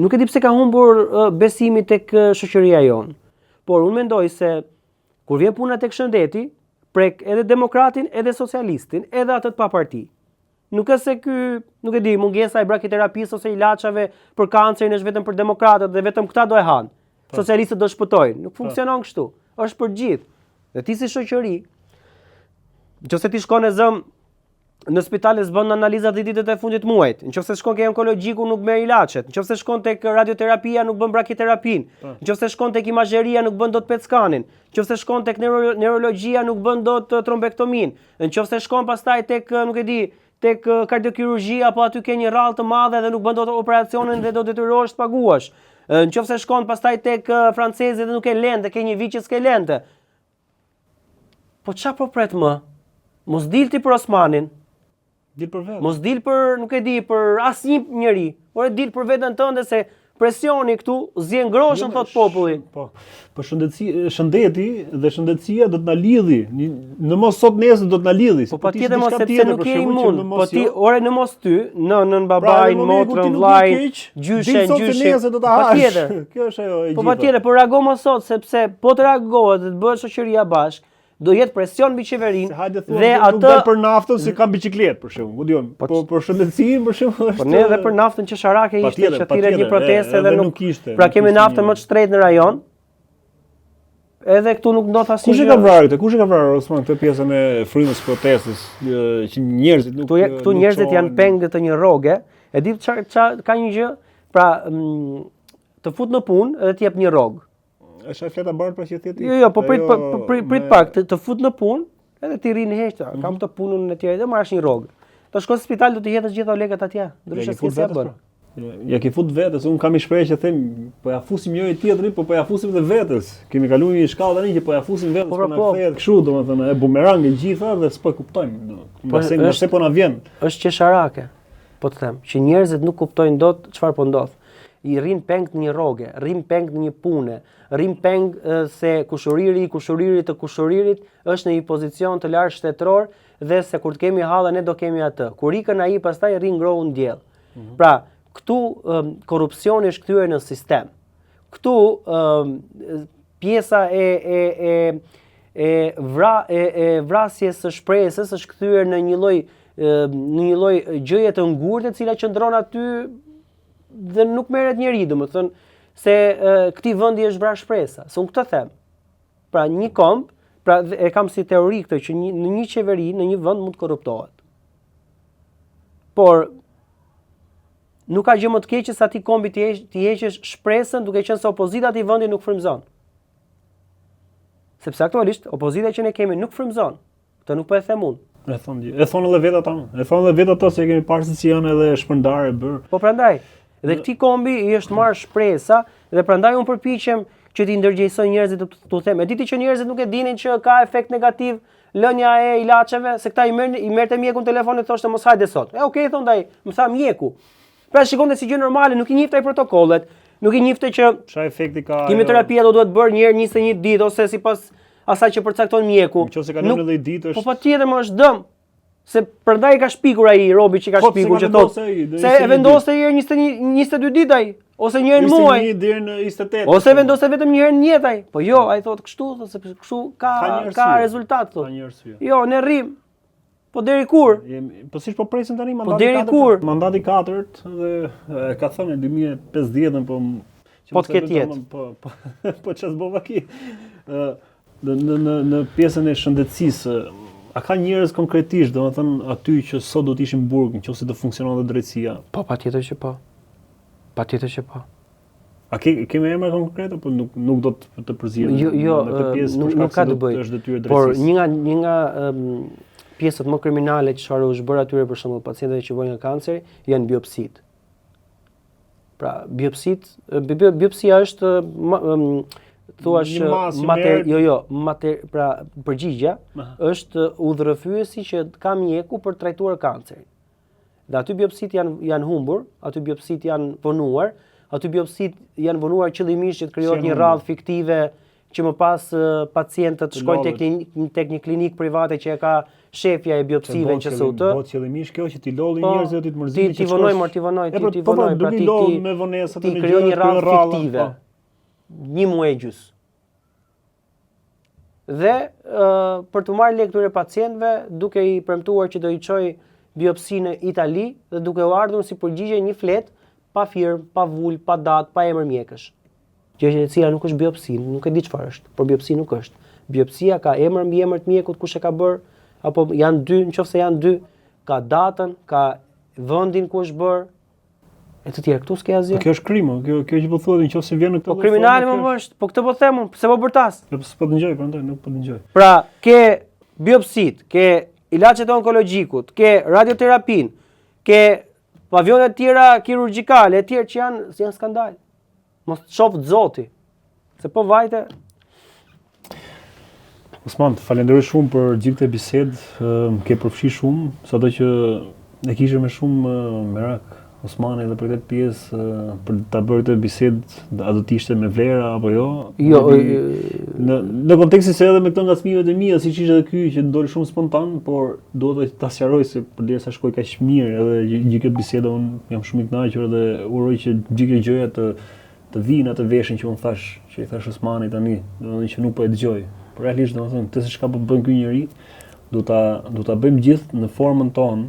Nuk e di pse ka humbur besimi tek shoqëria jonë. Por unë mendoj se kur vjen puna tek shëndeti, prek edhe demokratin, edhe socialistin, edhe atë pa parti. Nuk është se ky, nuk e di, mungesa e brakiterapisë ose ilaçave për kancerin është vetëm për demokratët dhe vetëm këta do e hanë. Socialistët do shpëtojnë. Nuk funksionon kështu. Është për gjithë. Dhe ti si shoqëri, nëse ti shkon e zëm në spitale s'bën analizat dhe ditët e fundit muajit. Nëse shkon ke onkologjiku nuk merr ilaçet. Nëse shkon tek radioterapia nuk bën brakiterapin. Nëse shkon tek imazheria nuk bën dot PET skanin. Nëse shkon tek neurologjia nuk bën dot trombektomin. Nëse shkon pastaj tek, nuk e di, tek kardiokirurgjia, apo aty ke një rrallë të madhe dhe nuk bën dot operacionin dhe do detyrohesh të paguash. Nëse shkon pastaj tek francezi dhe nuk e lente, ke një vit që s'ke lente. Po çfarë po pret më? Mos dilti për Osmanin. Dil për vetë. Mos dil për, nuk e di, për asnjë njeri. Por dil për veten tënde se presioni këtu zjen groshën thot populli. Po. Po shëndeti dhe shëndetësia do të na lidhi. Në mos sot nesër do të na lidhi. Po patjetër mos sepse nuk je imun. Po ti ore në mos ty, nën babain, motrën, vllajin, gjyshen. Patjetër. Kjo është ajo e gjitha. Po patjetër, po reago mos sot sepse po të reagohet dhe të bëhet shoqëria bashkë. Do jetë presion mbi qeverinë dhe atë nuk për naftën se kam biçikletë për shembull, po për shëndetësinë për shembull është. Po ne edhe për naftën që sharake ishte që thirret një protestë dhe nuk ishte. Pra kemi naftën më të shtrejtë në rajon. Edhe këtu nuk ndodh asnjë. Kush e ka vrarë këtë? Kush e ka vrarë Osman këtë pjesën e frymës protestës që njerëzit nuk këtu njerëzit janë pengë të një rroge. E di ç'a ka një gjë, pra të fut në punë edhe të jep një rrogë. Është fleta bardh pra që theti. Jo, po prit pak të fut në punë, edhe ti rrin heqta. Kam të punën e tjerë dhe marrësh një rrogë. Të shkosh në spital do të jetësh gjithë lekët atje. Ndryshe s'ke sa bën. Ja ke fut vetes, un kam i shprehë që them, po ja fusim njëri tjetrin, po ja fusim edhe vetes. Kemi kaluar një shkallë tani që po ja fusim vetes, po na kthehet kështu, domethënë, e bumerang e gjitha dhe s'po kuptojmë. Mbase po na vjen. Është qesharake. Po të them, që njerëzit nuk kuptojnë dot çfarë po ndodh. I rrin peng në një rroge, rrin peng në një pune, rrin peng se kushuriri të kushuririt është në një pozicion të lartë shtetëror dhe se kur të kemi halla ne do kemi atë. Kur ikën ai pastaj rrin ngrohu në diell. Pra, këtu korrupsioni është kthyer në sistem. Këtu pjesa e vrasjes së shpresës është kthyer në një lloj gjëje të ngurtë e cila qëndron aty dhe nuk merret njeri, domethënë se këtij vendi është vrarë shpresa. Se unë këtë them. Pra një komb, pra e kam si teori këtë që në një qeveri, në një vend mund të korruptohet. Por nuk ka gjë më të keqe sa ti kombi ti heqësh shpresën duke qenë se opozita e vendit nuk frymëzon. Sepse aktualisht opozita që ne kemi nuk frymëzon. Këtë nuk po e them unë. E thonë edhe vetë ata. E thonë edhe vetë ata se kemi parë se si janë edhe shpërndarë bër. Po prandaj dhe këtij kombi i është marrë shpresa dhe prandaj unë përpiqem që t'i ndërgjegjësoj njerëzit të them. E diti që njerëzit nuk e dinin që ka efekt negativ lënia e ilaçeve, se këta i merrte mjeku në telefon e thoshte mos hajde sot. Okay, thon ai, më tha mjeku. Pra shikonte si gjë normale, nuk i njihte protokollet, nuk i njihte që çfarë efekti ka. Kimioterapia do duhet bërë një herë 21 ditë ose sipas asaj që përcakton mjeku. Nëse kalon edhe ditë është. Po patjetër më është dëm. Se prandaj ka shpikur ai robi që ka shpikur që thotë. Se e vendoste një herë 22 ditë ai, ose një herë në muaj. 21 deri në 28. Ose vendoste vetëm një herë në jetë ai. Po jo, ai thotë kështu, sepse kështu ka rezultat thotë. Ka një arsye. Jo, ne rrim. Po deri kur? Po siç po presin tani mandati 4. Po deri kur? Mandati 4 dhe ka thënë 2050-ën po të ketë jetë. Po ç'as bova ki. Në pjesën e shëndetësisë, a ka njerëz konkretisht, domethënë aty që sot do të ishin burg, nëse do funksiononte drejtësia? Po, patjetër që po. Patjetër që po. A kemi emra konkrete, po nuk do të përzihen jo, në këtë pjesë, nuk ka të bëjë. Është detyrë drejtësisë. Por një nga pjesët më kriminale që çfarë është bërë atyre për shembull pacientëve që vojnë nga kanceri janë biopsitë. Pra, biopsia është thuash pra përgjigja është udhërrëfyesi që ka mjeku për trajtuar kancerin. Dhe aty biopsitë janë humbur, aty biopsitë janë vonuar, aty biopsitë janë vonuar qëllimisht që të krijohet një radhë fiktive që më pas pacientët shkojnë tek një klinikë private që e ka shefja e biopsive në QSUT. Po qëllimisht kjo që ti lolli njerëzve ti të mërzitni që ti vonoj, pra ti krijon një radhë fiktive. Një muaj gjys. Dhe për të marrë lek këtyre pacientëve, duke i premtuar që do i çoj biopsi në Itali dhe duke u ardhur si përgjigje një flet pa firmë, pa vul, pa datë, pa emër mjekësh. Gjë e cila nuk është biopsi, nuk e di çfarë është, por biopsi nuk është. Biopsia ka emër mbi emër të mjekut kush e ka bërë, apo janë dy, nëse janë dy, ka datën, ka vendin ku është bërë. E të tjerë këtu s'ke asgjë. Kjo është krim, kjo që po thuat nëse vjen në këtë. Po kriminali më është, po këtë po them, pse po bërtas? Po dëgjoj, prandaj nuk po dëgjoj. Pra, ke biopsit, ke ilaçet onkologjikut, ke radioterapin, ke pavionet tjera kirurgjikale, e tjerë që janë skandal. Mos të shoft Zoti. Se po vajte. Osman, falenderoj shumë për gjithë këtë bisedë, ke përfshi shumë, sado që e kishe me shumë merak. Osmani edhe për këtë pjesë për ta bërë këtë bisedë, a do të ishte me vlera apo jo? Jo, në kontekstin se edhe me këto ngacmimet e mia, siç ishte edhe ky që ndoli shumë spontan, por duhet ta sqaroj se përderisa shkoi kaq mirë edhe gjithë këtë bisedë unë jam shumë i kënaqur dhe uroj që gjithë këto gjëja të vinë atë veshin që unë thash, që i thash Osmanit tani, domethënë që nuk po e dëgjoj. Por realisht domethënë të se çka po bën ky njeri, do ta bëjmë gjithë në formën tonë.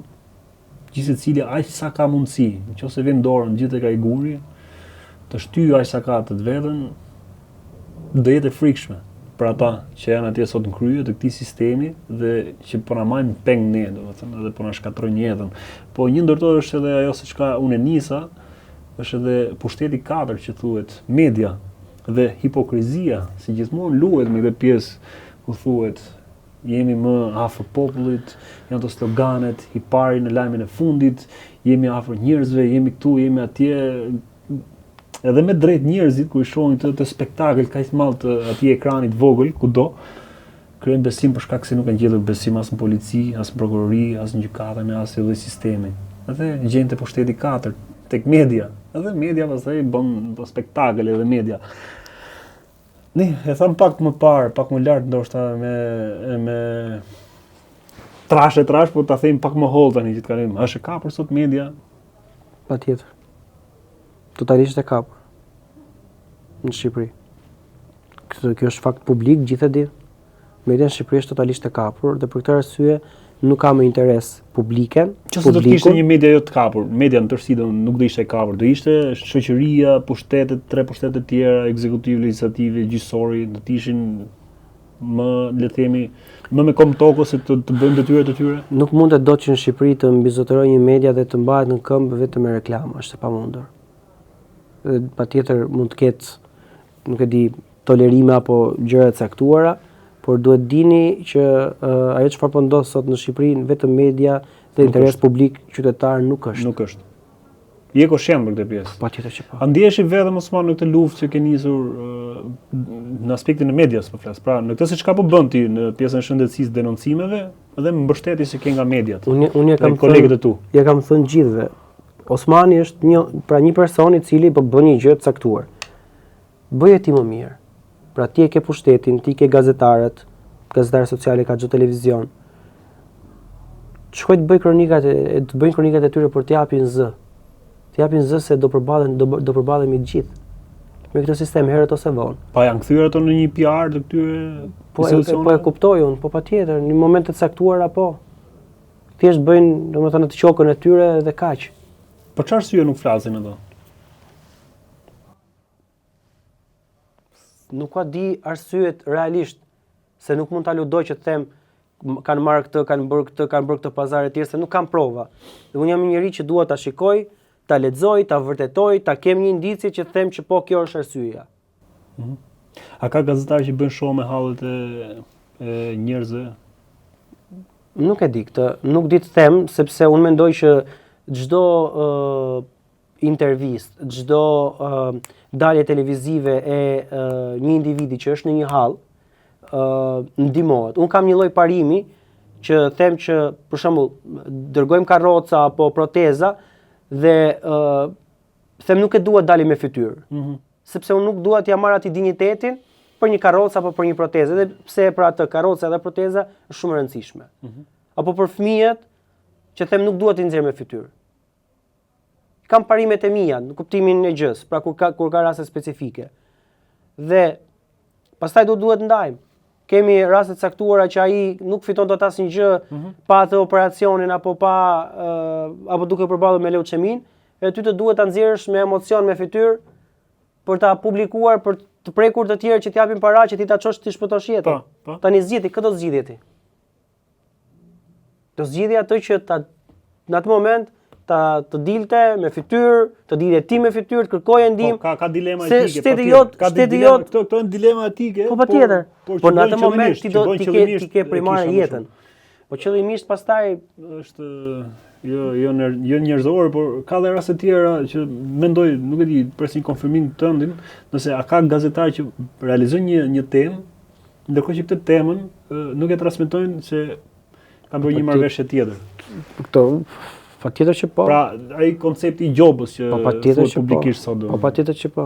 Gjithë secili aq sa ka mundësi, nëse vjen dorën gjithë tek ai guri, të shtyjë aq sa ka të vetën, do jetë e frikshme për ata që janë atje sot në krye të këtij sistemi dhe që po na marrin peng ne, domethënë, edhe po na shkatrojnë jetën. Po një ndërtoi është edhe ajo se çka unë nisa, është edhe pushteti 4 që thuhet, media dhe hipokrizia, si gjithmonë luhet me këtë pjesë ku thuhet jemi më afër popullit, janë të sloganet, i pari në lajmin e fundit, jemi afër njerëzve, jemi këtu, jemi atje, edhe me drejt njerëzit ku i shohin të spektakël kaq të madh të atij ekranit vogël kudo, krijojnë besim për shkak se nuk kanë gjetur besim as në polici, as në prokurori, as në gjykatën, as edhe sistemin. Edhe gjejnë te pushteti 4 tek media. Edhe media pastaj bën spektakël edhe media. Ne e tham pak më parë, pak më lart ndoshta me trash, po ta them pak më holl tani që të kalojmë. Është e kapur sot media? Patjetër. Totalisht e kapur. Në Shqipëri. Kjo është fakt publik, gjithë e di. Media në Shqipëri është totalisht e kapur dhe për këtë arsye nuk ka më interes publiken. Qëse do të kishte një media jo të kapur, media në tërësi nuk do ishte e kapur, do ishte shoqëria, pushtetet, 3 pushtetet tjera, ekzekutiv, legjislativ, gjyqësori, do të ishin më, le të themi, më me kom tokë se të bëjnë detyrat e tyre. Nuk mundet dot që në Shqipëri të mbizotërojë një media dhe të mbahet në këmbë vetëm me reklama, është e pamundur. Dhe patjetër mund të ketë, nuk e di, tolerime apo gjëra të caktuara, por duhet dini që ajo çfarë po ndodh sot në Shqipëri vetëm media dhe interes publik qytetar nuk është. Nuk është. Je koshent për këtë pjesë. Patjetër që po. A ndihesh i vetëm Osman në këtë luftë që ke nisur në aspektin e medias, po flas. Pra, në këtë se çka po bën ti në pjesën e shëndetësisë denoncimeve dhe mbështetjes që ke nga mediat. Unë kam kolegët e tu. Ja kam thënë gjithëve. Osmani është një person i cili po bën një gjë të caktuar. Bëje ti më mirë. Pra ti e ke pushtetin, ti ke gazetarët sociale, ka çdo televizion. Shkoj të bëj të bëjnë kronikat e tyre për të japin zë. Të japin zë se do përballemi të gjithë me këtë sistem herët ose vonë. Pa janë kthyer ato në një PR të këtyre institucioneve? Po e kuptoj unë, po patjetër, në momente të caktuara po. Thjesht bëjnë, domethënë, të qokën e tyre dhe kaq. Po çfarë arsye nuk flasin ato? Nuk ka di arsyet realisht, se nuk mund ta ludoj që të them kanë marrë këtë, kanë bërë këtë pazar e tjerë, se nuk kam prova. Dhe unë jam një njerëz që dua ta shikoj, ta lexoj, ta vërtetoj, ta kem një indicie që them që po kjo është arsyeja. A ka gazetarë që bëjnë shoh me hallet e njerëzve? Nuk e di këtë, nuk di të them, sepse unë mendoj që çdo intervistë, çdo dalje televizive e një individi që është në një hall, ndihmohet. Unë kam një lloj parimi që them që, për shembull, dërgojmë karroca apo proteza dhe them nuk e dua dali me fytyrë. Sepse unë nuk dua t'ia marr atij dinjitetin për një karrocë apo për një protezë, edhe pse për atë karroca dhe proteza është shumë e rëndësishme. Apo për fëmijët që them nuk dua t'i nxjerr me fytyrë. Kam parimet e mia në kuptimin e gjës, pra kur ka raste specifike. Dhe pastaj duhet ndajmë. Kemi raste të caktuara që ai nuk fiton dot asnjë gjë pa atë operacionin apo apo duke përballur me leuçemin, e ty të duhet ta nxjerrësh me emocion me fytyrë për ta publikuar, për të prekur të tjerë që t'japin para që ti ta çosh ti shpëtosh jetën. Tani zgjidhni, këtë do zgjidhje ti. Do zgjidhje atë që në atë moment të dilte me fytyrë, të dilje ti me fytyrë, të kërkoje ndihmë. Ka dilema se etike. Shteti jot, këto janë dilema etike. Po patjetër. Po në atë moment ti ke primare jetën. Po qëllimisht pastaj është jo njerëzore, por ka dhe raste tjera që mendoj, nuk e di, pres një konfirmim tëndin, nëse a ka gazetarë që realizojnë një temë, ndërkohë që këtë temën nuk e transmetojnë se ka bërë një marrëveshje tjetër. Këto patjetër që po. Pra, ai koncepti i gjobës që thuhet publikisht sot. Po patjetër që po.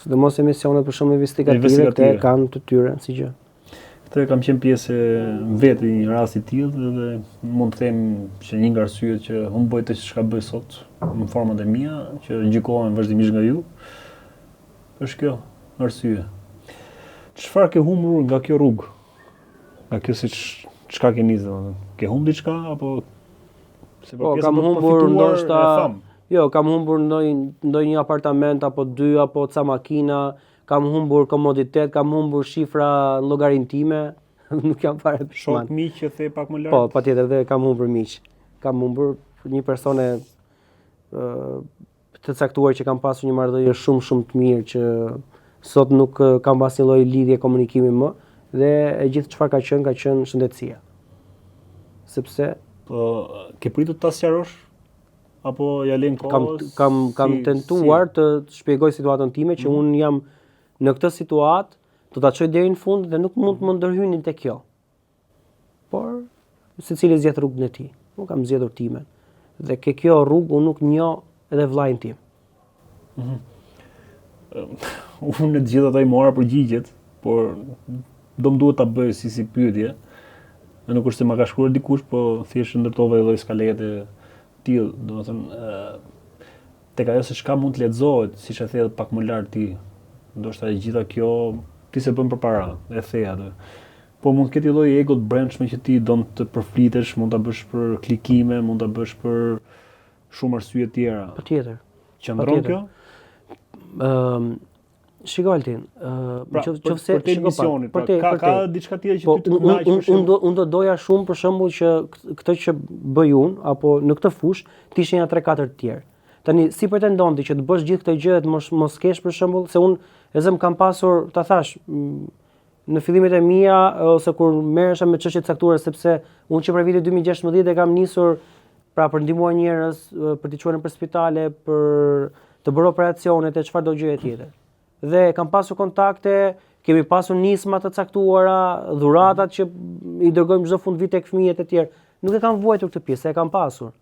Sidomos emisionet për shumë investigative këte kanë të tyre si gjë. Këtë kam qenë pjesë vetë një rast i tillë dhe mund të them që një nga arsyet që unë bëj të çka bëj sot në format e mia, që gjykohen vazhdimisht nga ju, është kjo arsye. Çfarë ke humbur nga kjo rrugë? Nga kjo çka ke nisë, domethënë? Ke humbur diçka apo po, kam humbur ndoshta, kam humbur ndonjë apartament apo dy apo ca makina, kam humbur komoditet, kam humbur shifra në llogarinë time, nuk jam fare pishman. Shok miq që the pak më lart. Po, patjetër dhe kam humbur miq. Kam humbur një persone të caktuar që kam pasur një marrëdhënie shumë të mirë që sot nuk kam asnjë lloj lidhje komunikimi më dhe e gjithë çfarë ka qenë shëndetësia. Sepse ke pritur ta sqarosh apo ja lën kohës? Kam tentuar të shpjegoj situatën time që unë jam në këtë situatë, do ta çoj deri në fund dhe nuk mund të më ndërhyjni te kjo. Por secili zgjedh rrugën e tij. Unë kam zgjedhur timen. Dhe ke kjo rrugë unë nuk njoh edhe vllain tim. Unë në të gjitha ata i mora përgjigjet, por do më duhet ta bëj si pyetje. Nuk është se ma ka shkruar dikush, po thjesht ndërtova një lloj skalete tillë, domethënë tek ajo se çka mund të lexohet, siç e the pak më lart ti, ndoshta e gjitha kjo ti se bën përpara, e the atë. Po mund të ketë një lloj ego të brendshme që ti don të përflitesh, mund ta bësh për klikime, mund ta bësh për shumë arsye tjera. Patjetër. Qëndron kjo? Shiko Altin, nëse ka diçka tjetër që ty të kënaqësh. Unë do doja shumë për shembull që këtë që bëj unë apo në këtë fushë të ishin 3-4 të tjerë. Tani si pretendon ti që të bësh gjithë këto gjë të mos kesh për shembull, se unë kam pasur, ta thash, në fillimet e mia ose kur merresha me çështje të caktuara, sepse unë që për vitin 2016 e kam nisur pra për ndihmuar njerëz, për t'i çuar për spitale, për të bërë operacionet e çfarëdo gjëje tjetër. Dhe kam pasur kontakte, kemi pasur nisma të caktuara, dhuratat që i dërgojmë çdo fund vit tek fëmijët e tjerë. Nuk e kam vuajtur këtë pjesë, e kam pasur.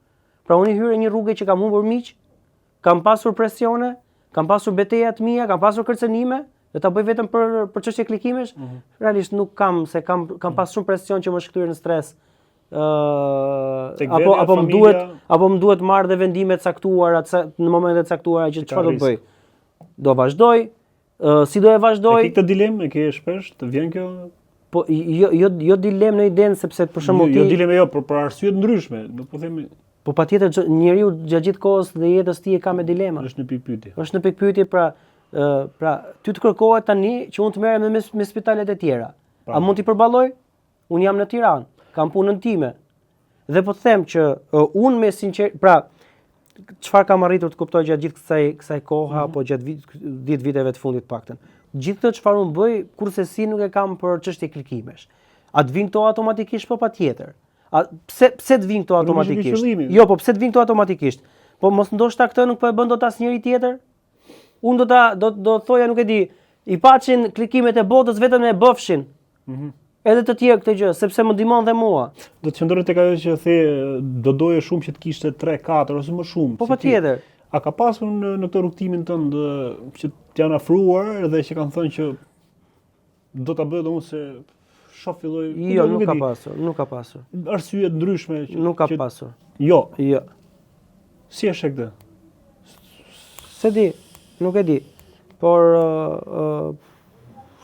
Pra unë i hyrë një rrugë që kam humbur miq, kam pasur presione, kam pasur beteja të mia, kam pasur kërcënime, dhe ta bëj vetëm për çështje klikimesh, realisht nuk kam, se kam pas shumë presion që më shkëtyr në stres. Apo më duhet marrë dhe vendime të caktuara në momente të caktuara që çfarë do bëj. Do vazhdoj, si do e vazhdoj? E ke këtë dilemë, e ke shpesh, të vjen kjo? Po jo dilemë në idenë sepse për shembull jo dilemë jo, për arsye të ndryshme, nuk po themi. Po patjetër njeriu gjatë gjithë kohës dhe jetës tij e ka me dilema. Është në pikë pyetje. Është në pikë pyetje, pra ty të kërkohet tani që unë të merrem me spitalet e tjera. A mund t'i përballoj? Unë jam në Tiranë, kam punën time. Dhe po të them që unë me pra çfarë kam arritur të kuptoj gjatë gjithë kësaj kohe apo gjatë 10 viteve të fundit paktën. Gjithë këtë çfarë unë bëj, kurse si nuk e kam për çështje klikimesh. A të vinë këto automatikisht? Po patjetër. Pse të vinë këto automatikisht? Jo, po pse të vinë këto automatikisht? Po mos ndoshta këtë nuk po e bën dot asnjëri tjetër? Unë do thoja, nuk e di, i paçin klikimet e botës vetëm e bëfshin. Edhe të tjerë këtë gjë, sepse më ndihmon dhe mua. Do të qëndroj tek ajo që the, do doje shumë që të kishte 3, 4 ose më shumë. Po patjetër. A ka pasur në këtë rrugtimin tënd që t'janë afruar dhe që kanë thënë që do ta bëj domun se shoh filloi. Jo, nuk ka pasur. Arsye të ndryshme që nuk ka pasur. Jo. Jo. Si është këtë? Se di, nuk e di. Por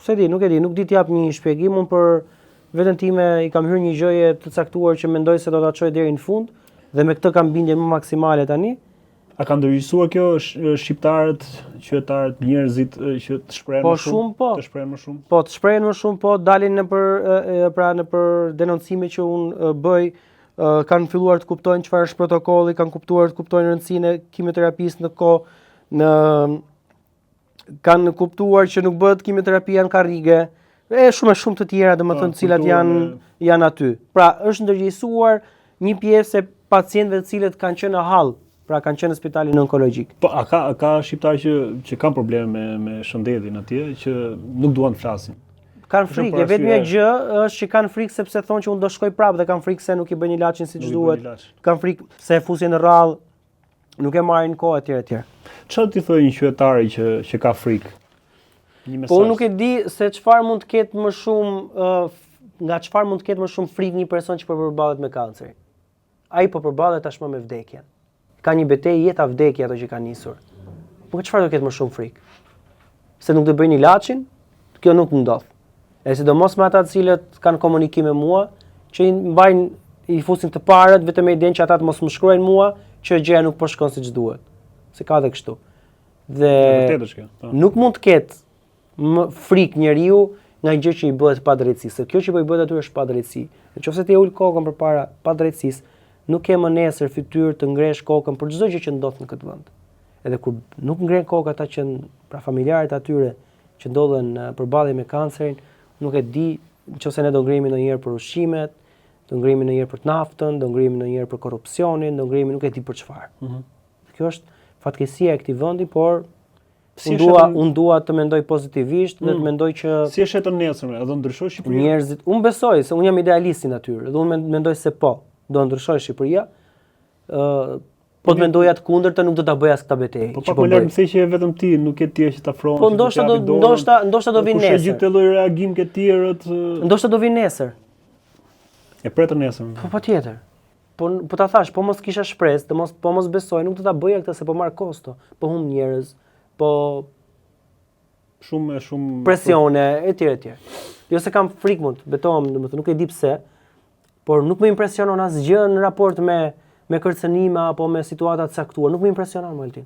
se di, nuk e di, nuk di t'jap një shpjegim, unë për veten time i kam hyrë një gjëje të caktuar që mendoj se do ta çoj deri në fund dhe me këtë kam bindje më maksimale tani. A ka ndërgjegjësuar kjo shqiptarët, qytetarët, njerëzit që të shprehen më shumë? Të shprehen më shumë? Po, të shprehen më shumë, po, dalin nëpër denoncime që unë bëj, kanë filluar të kuptojnë çfarë është protokolli, kanë kuptuar të kuptojnë rëndësinë e kimioterapisë në kohë, kanë kuptuar që nuk bëhet kimioterapia në karrige, shumë të tjera, domethënë, të cilat janë aty. Pra, është ndërgjegjësuar një pjesë e pacientëve të cilët kanë qenë në hall. Pra kanë qenë në spitalin onkologjik. Po, a ka shqiptarë që kanë probleme me shëndetin atje, që nuk duan të flasin? Kanë frikë, e vetmja gjë është që kanë frikë sepse thonë që unë do shkoj prapë dhe kanë frikë se nuk i bëjnë ilaçin siç duhet. Kanë frikë se e fusin në rrallë, nuk e marrin kohë etj. Çfarë ti thoj një qytetari që ka frikë? Një mesazh. Po unë nuk e di se çfarë mund të ketë më shumë nga çfarë mund të ketë më shumë frikë një person që po përballet me kancerin. Ai po përballet tashmë me vdekjen. Ka një betejë jeta vdekje ato që kanë nisur. Po çfarë do ketë më shumë frikë? Se nuk do bëjnë ilaçin? Kjo nuk ndodh. E sidomos me ata të cilët kanë komunikim me mua, që i fusin të parët vetëm me idenë që ata të mos më shkruajnë mua që gjëja nuk po shkon siç duhet. Se ka edhe kështu. Dhe nuk mund të ketë më frikë njeriu nga një gjë që i bëhet pa drejtësi. Se kjo që po i bëhet aty është pa drejtësi. Nëse ti ul kokën përpara pa drejtësisë, nuk ke më nesër fytyrë të ngresh kokën për çdo gjë që ndodh në këtë vend. Edhe kur nuk ngren kokën ata që pra familjarët atyre që ndodhen përballje me kancerin, nuk e di nëse ne do ngrihemi ndonjëherë për ushqimet, do ngrihemi ndonjëherë për të naftën, do ngrihemi ndonjëherë për korrupsionin, do ngrihemi nuk e di për çfarë. Kjo është fatkeqësia e këtij vendi, por unë dua të mendoj pozitivisht dhe të mendoj që si është jetën nesër, do ndryshoj Shqipëria? Njerëzit, unë besoj se unë jam idealist i natyrë dhe unë mendoj se do ndryshoj Shqipëria. Po të mendoja të kundërtën nuk do ta bëj as këtë betejë. Po pak më lart më thej që vetëm ti, nuk e ti që ta afrohesh. Po ndoshta do vinë nesër. Kush e gjithë lloj reagim ke tjerët? Ndoshta do vinë nesër. E pretën nesër. Po patjetër. Po ta thash, po mos kisha shpresë, po mos besoj, nuk do ta bëja këtë se po marr kosto, po humb njerëz, po shumë presione etj. Jo se kam frikë mund, betohem, domethënë nuk e di pse, por nuk më impresionon asgjë në raport me kërcënime apo me situata të caktuar, nuk më impresionon Maltin.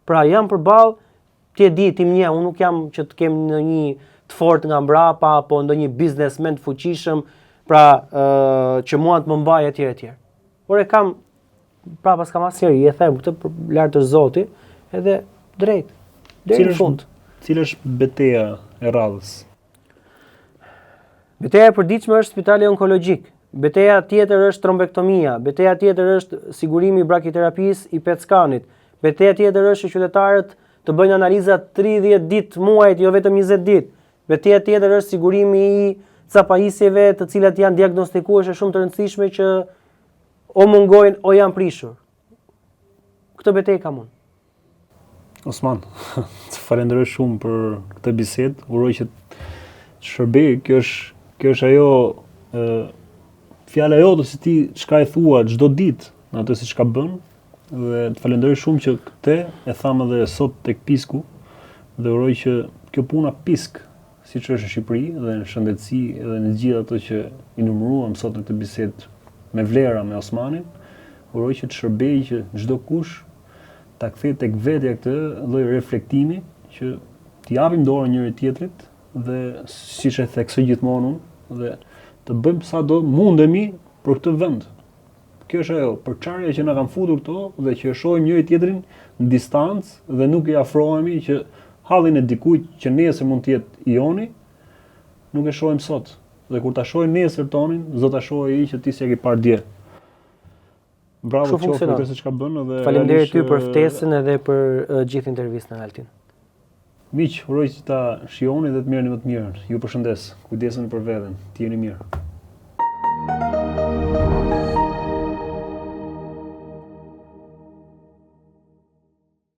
Pra jam përballë, ti e di, ti më njeh, unë nuk jam që të kem ndonjë të fortë nga mbrapa apo ndonjë biznesmen të fuqishëm, pra që mua të më mbaj etj. Por e kam prapa s'kam asnjëri, e them këtë lart të Zotit, edhe drejt deri në fund. Cila është betejë e radhës? Betejë e përditshme është spitali onkologjik. Betejë tjetër është trombektomia, betejë tjetër është sigurimi i brakiterapisë i peckanit. Betejë tjetër është që qytetarët të bëjnë analiza 30 ditë muajt, jo vetëm 20 ditë. Betejë tjetër është sigurimi i capajisjeve të cilat janë diagnostikueshë shumë të rëndësishme që o mungojnë o janë prishur. Këtë betejë kam unë. Osman, të falenderoj shumë për këtë bisedë. Uroj që të shërbej. Kjo është ajo fjala jote si ti çka e thua çdo ditë në atë si çka bën, dhe të falenderoj shumë që këtë e tham edhe sot tek Pisku, dhe uroj që kjo puna Pisk, siç është në Shqipëri dhe në shëndetësi dhe në gjithë ato që i numëruam sot në këtë bisedë me vlera me Osmanin, uroj që të shërbej që çdo kush ta kthej tek vetja këtë lloj reflektimi, që t'i japim dorë njëri tjetrit dhe siç e theksoj gjithmonë unë, dhe të bëjmë sa do mundemi për këtë vend. Kjo është ajo përçarja që na kanë futur këto, dhe që shohim njëri tjetrin në distancë dhe nuk i afrohemi, që hallin e dikujt që nesër mund të jetë i joni, nuk e shohim sot. Dhe kur ta shohim nesër tonin, do ta shohë ai që ti s'e ke parë dje. Bravo qoftë për këtë çka bën, dhe faleminderit ty për ftesën edhe për gjithë intervistën, Altin. Miq, uroj që ta shihoni dhe të merrni më të mirën. Ju përshëndes. Kujdesuni për veten. Të jeni mirë.